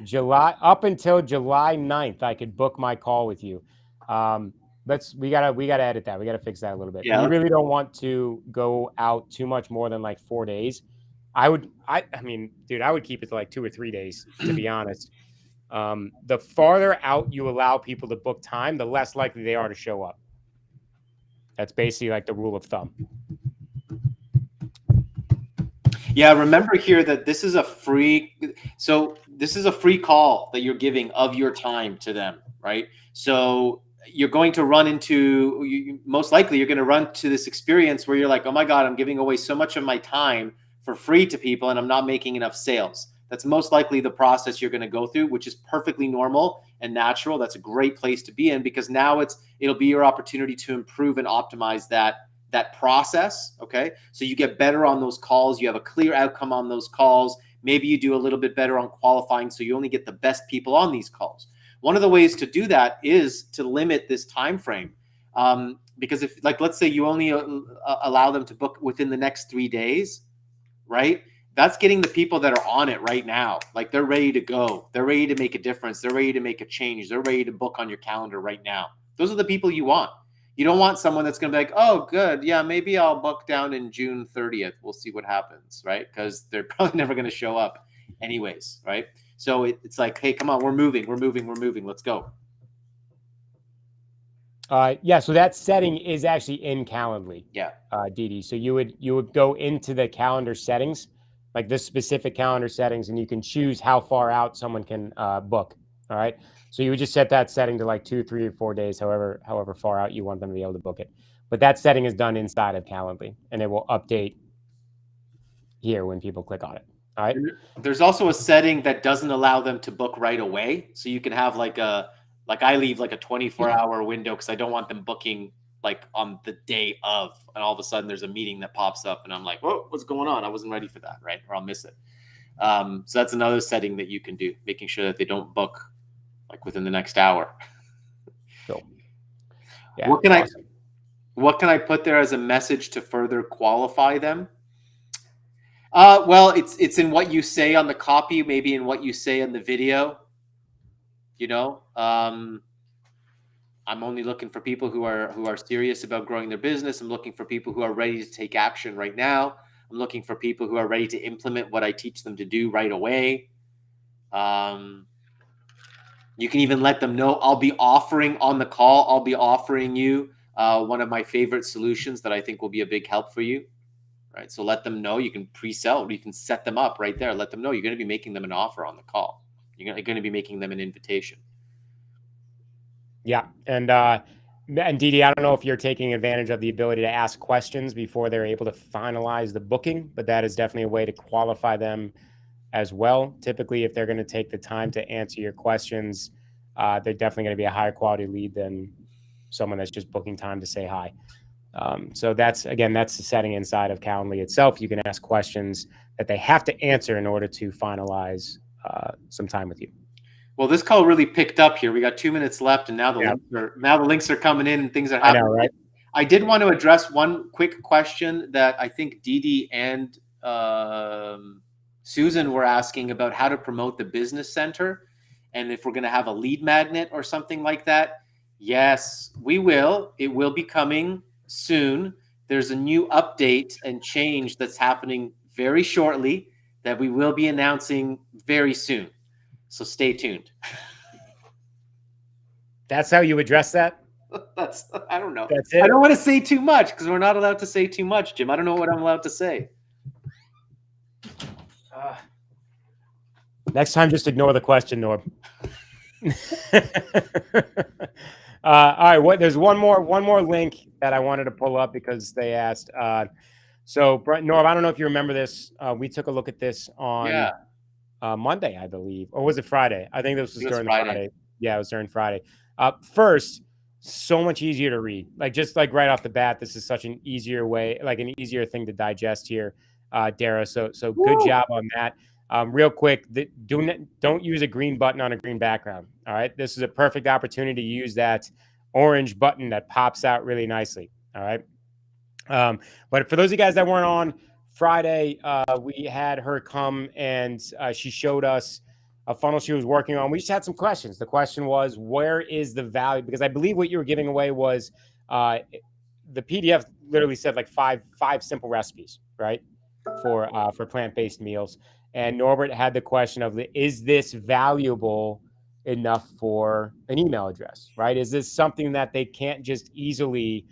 July, up until July 9th, I could book my call with you. We gotta edit that. We gotta fix that a little bit. Yeah, we really don't want to go out too much more than like 4 days. I mean, dude, I would keep it to like 2 or 3 days, to be honest. The farther out you allow people to book time, the less likely they are to show up. That's basically like the rule of thumb. Yeah, remember here that this is a free, so this is a free call that you're giving of your time to them, right? So you're going to run into, most likely you're going to run to this experience where you're like, oh my God, I'm giving away so much of my time for free to people and I'm not making enough sales. That's most likely the process you're going to go through, which is perfectly normal and natural. That's a great place to be in, because now it'll be your opportunity to improve and optimize that process. Okay. So you get better on those calls. You have a clear outcome on those calls. Maybe you do a little bit better on qualifying, so you only get the best people on these calls. One of the ways to do that is to limit this time frame. Because if, like, let's say you only allow them to book within the next 3 days, right? That's getting the people that are on it right now. Like, they're ready to go. They're ready to make a difference. They're ready to make a change. They're ready to book on your calendar right now. Those are the people you want. You don't want someone that's going to be like, oh, good. Yeah, maybe I'll book down in June 30th. We'll see what happens, right? Because they're probably never going to show up anyways, right? So it's like, hey, come on, we're moving. Let's go. Yeah, so that setting is actually in Calendly. Yeah. Didi. So you would go into the calendar settings, like this specific calendar settings, and you can choose how far out someone can book. All right. So you would just set that setting to like 2, 3, or 4 days, however far out you want them to be able to book it. But that setting is done inside of Calendly, and it will update here when people click on it. All right. There's also a setting that doesn't allow them to book right away. So you can have like I leave like a 24-hour window, because I don't want them booking like on the day of, and all of a sudden there's a meeting that pops up and I'm like, whoa, what's going on? I wasn't ready for that, right? Or I'll miss it. So that's another setting that you can do, making sure that they don't book like within the next hour. Cool. Yeah, what can I put there as a message to further qualify them? Well, it's in what you say on the copy, maybe in what you say in the video. I'm only looking for people who are serious about growing their business. I'm looking for people who are ready to take action right now. I'm looking for people who are ready to implement what I teach them to do right away. You can even let them know I'll be offering on the call. I'll be offering you one of my favorite solutions that I think will be a big help for you. Right. So let them know. You can pre-sell. You can set them up right there. Let them know you're going to be making them an offer on the call. You're going to be making them an invitation. Yeah. And Didi, I don't know if you're taking advantage of the ability to ask questions before they're able to finalize the booking, but that is definitely a way to qualify them as well. Typically, if they're going to take the time to answer your questions, they're definitely going to be a higher quality lead than someone that's just booking time to say hi. So that's the setting inside of Calendly itself. You can ask questions that they have to answer in order to finalize some time with you. Well, this call really picked up here. We got 2 minutes left, and now the links are coming in and things are happening. I know, right? I did want to address one quick question that I think Didi and Susan were asking about how to promote the business center, and if we're going to have a lead magnet or something like that. Yes, we will. It will be coming soon. There's a new update and change that's happening very shortly that we will be announcing very soon. So stay tuned. That's how you address that? I don't know. That's it? I don't want to say too much, because we're not allowed to say too much, Jim. I don't know what I'm allowed to say. Next time, just ignore the question, Norb. All right. There's one more link that I wanted to pull up because they asked. So, Norb, I don't know if you remember this. We took a look at this on Monday, I believe, or was it Friday? I think this was during Friday. Yeah, it was during Friday. First, so much easier to read. Like, just like right off the bat, this is such an easier way, like an easier thing to digest here, Dara. So good job on that. Real quick, don't use a green button on a green background. All right, this is a perfect opportunity to use that orange button that pops out really nicely. All right, but for those of you guys that weren't on Friday, we had her come and she showed us a funnel she was working on. We just had some questions. The question was, where is the value? Because I believe what you were giving away was the PDF literally said like five simple recipes, right, for plant-based meals. And Norbert had the question of, is this valuable enough for an email address, right? Is this something that they can't just easily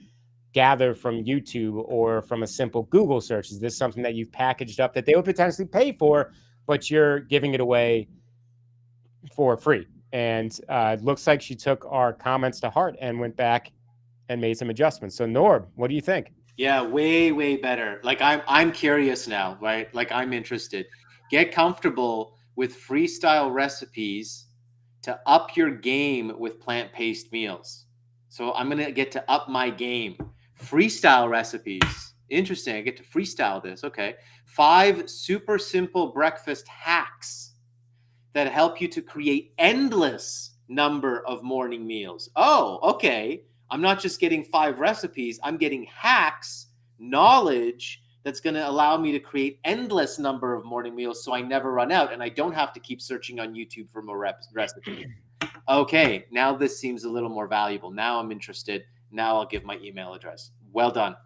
gather from YouTube or from a simple Google search? Is this something that you've packaged up that they would potentially pay for, but you're giving it away for free? And it looks like she took our comments to heart and went back and made some adjustments. So Norb, what do you think? Yeah, way better. Like, I'm curious now, right? Like, I'm interested. Get comfortable with freestyle recipes to up your game with plant-based meals. So I'm going to get to up my game. Freestyle recipes. Interesting. I get to freestyle this. Okay. 5 super simple breakfast hacks that help you to create endless number of morning meals. Oh, okay. I'm not just getting 5 recipes. I'm getting hacks, knowledge that's going to allow me to create endless number of morning meals so I never run out and I don't have to keep searching on YouTube for more recipes. Okay, now this seems a little more valuable. Now I'm interested. Now I'll give my email address. Well done.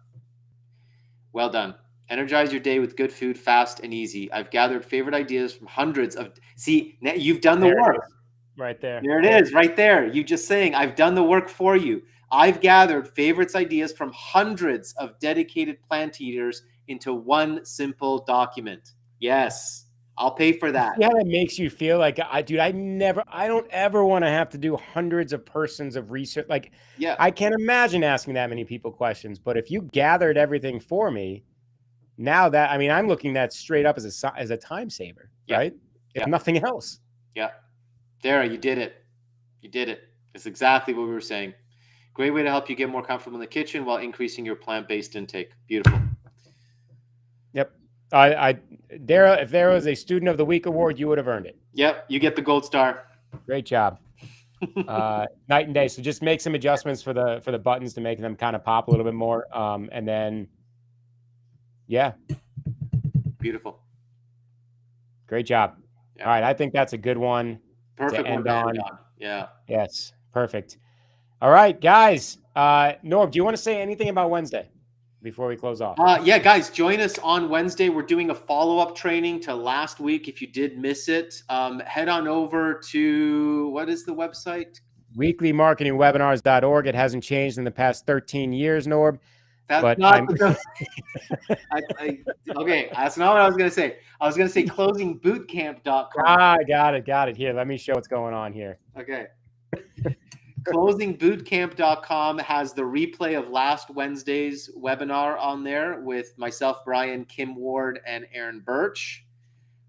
Well done. Energize your day with good food, fast and easy. I've gathered favorite ideas from hundreds of. See, now you've done the work. Right there. There it is, right there. You just saying, I've done the work for you. I've gathered favorites ideas from hundreds of dedicated plant eaters into one simple document. Yes, I'll pay for that. Yeah, that makes you feel like, I don't ever want to have to do hundreds of persons of research. Like, Yeah, I can't imagine asking that many people questions. But if you gathered everything for me, now that, I mean, I'm looking at straight up as a time saver, yeah, right? If yeah, nothing else. yeah. There, you did it. You did it. It's exactly what we were saying. Great way to help you get more comfortable in the kitchen while increasing your plant-based intake. Beautiful. Yep. Dara, if there was a Student of the Week award, you would have earned it. Yep, you get the gold star. Great job. Night and day. So just make some adjustments for the buttons to make them kind of pop a little bit more. And then, yeah. Beautiful. Great job. Yeah. All right. I think that's a good one Perfect to end one on. Yeah. Yes. Perfect. All right, guys. Norm, do you want to say anything about Wednesday before we close off? Yeah, guys, join us on Wednesday. We're doing a follow-up training to last week. If you did miss it, head on over to, what is the website? Weeklymarketingwebinars.org. It hasn't changed in the past 13 years, Norm. That's but not okay, that's not what I was going to say. I was going to say closingbootcamp.com. Ah, got it. Here, let me show what's going on here. Okay. Closingbootcamp.com has the replay of last Wednesday's webinar on there with myself, Brian, Kim Ward, and Aaron Birch.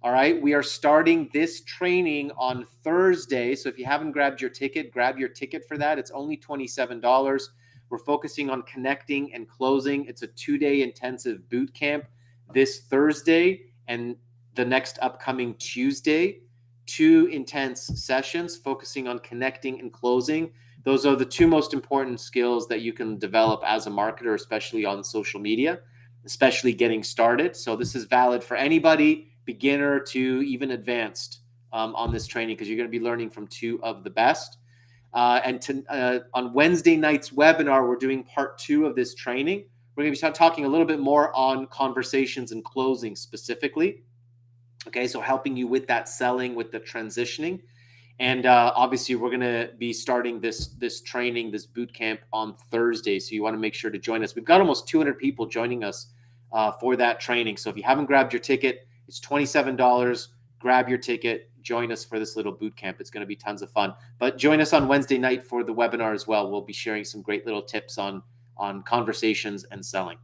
All right. We are starting this training on Thursday. So if you haven't grabbed your ticket, grab your ticket for that. It's only $27. We're focusing on connecting and closing. It's a 2-day intensive boot camp this Thursday and the next upcoming Tuesday. 2 intense sessions focusing on connecting and closing. Those are the 2 most important skills that you can develop as a marketer, especially on social media, especially getting started. So this is valid for anybody, beginner to even advanced, on this training, because you're going to be learning from 2 of the best. On Wednesday night's webinar, we're doing part 2 of this training. We're going to be talking a little bit more on conversations and closing specifically. Okay, so helping you with that selling, with the transitioning. And obviously, we're going to be starting this training, this boot camp on Thursday. So you want to make sure to join us. We've got almost 200 people joining us for that training. So if you haven't grabbed your ticket, it's $27. Grab your ticket. Join us for this little boot camp. It's going to be tons of fun. But join us on Wednesday night for the webinar as well. We'll be sharing some great little tips on conversations and selling.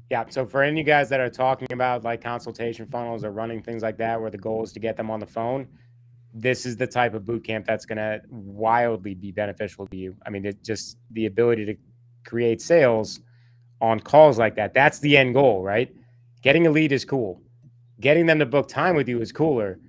Yeah. So for any of you guys that are talking about like consultation funnels or running things like that, where the goal is to get them on the phone, this is the type of boot camp that's going to wildly be beneficial to you. I mean, it's just the ability to create sales on calls like that. That's the end goal, right? Getting a lead is cool. Getting them to book time with you is cooler.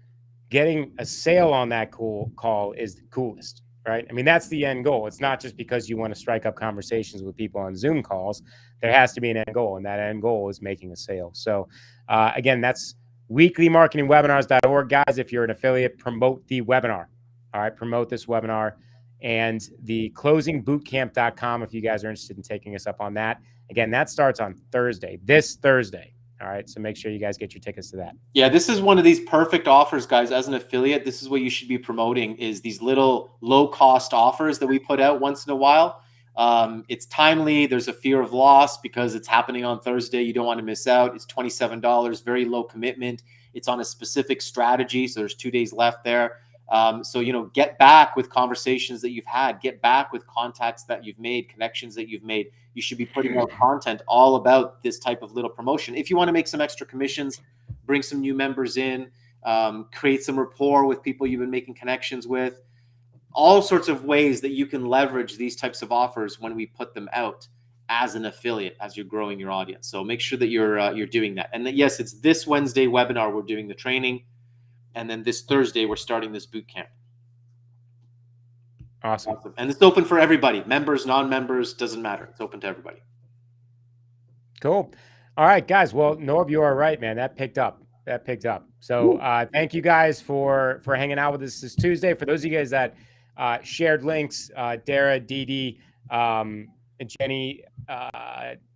Getting a sale on that call is the coolest, right? I mean, that's the end goal. It's not just because you want to strike up conversations with people on Zoom calls. There has to be an end goal, and that end goal is making a sale. So again, that's weeklymarketingwebinars.org. Guys, if you're an affiliate, promote the webinar. All right, promote this webinar. And the closingbootcamp.com if you guys are interested in taking us up on that. Again, that starts on Thursday, this Thursday. All right, so make sure you guys get your tickets to that. Yeah, this is one of these perfect offers, guys. As an affiliate, this is what you should be promoting, is these little low-cost offers that we put out once in a while. It's timely. There's a fear of loss because it's happening on Thursday. You don't want to miss out. It's $27, very low commitment. It's on a specific strategy, so there's 2 days left there. So, get back with conversations that you've had, get back with contacts that you've made, connections that you've made. You should be putting out content all about this type of little promotion. If you want to make some extra commissions, bring some new members in, create some rapport with people you've been making connections with, all sorts of ways that you can leverage these types of offers when we put them out as an affiliate, as you're growing your audience. So make sure that you're doing that. And that, yes, it's this Wednesday webinar we're doing the training, and then this Thursday we're starting this boot camp. Awesome. And it's open for everybody, members, non-members, doesn't matter. It's open to everybody. Cool. All right, guys. Well, Norb, you are right, man. That picked up. So thank you guys for hanging out with us this Tuesday. For those of you guys that shared links, Dara, Dee, Jenny,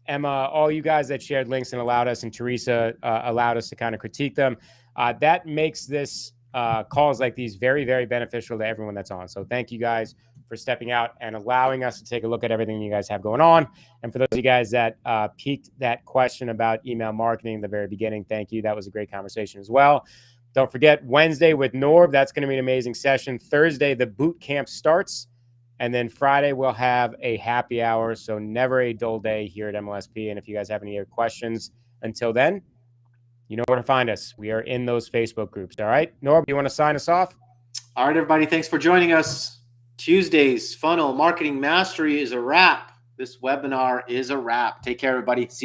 Emma, all you guys that shared links and allowed us, and Teresa allowed us to kind of critique them. That makes this calls like these very, very beneficial to everyone that's on. So thank you guys for stepping out and allowing us to take a look at everything you guys have going on. And for those of you guys that piqued that question about email marketing in the very beginning, thank you. That was a great conversation as well. Don't forget, Wednesday with Norb, that's going to be an amazing session. Thursday, the boot camp starts. And then Friday, we'll have a happy hour. So never a dull day here at MLSP. And if you guys have any other questions until then, you know where to find us. We are in those Facebook groups. All right. Norb, you want to sign us off? All right, everybody. Thanks for joining us. Tuesday's Funnel Marketing Mastery is a wrap. This webinar is a wrap. Take care, everybody. See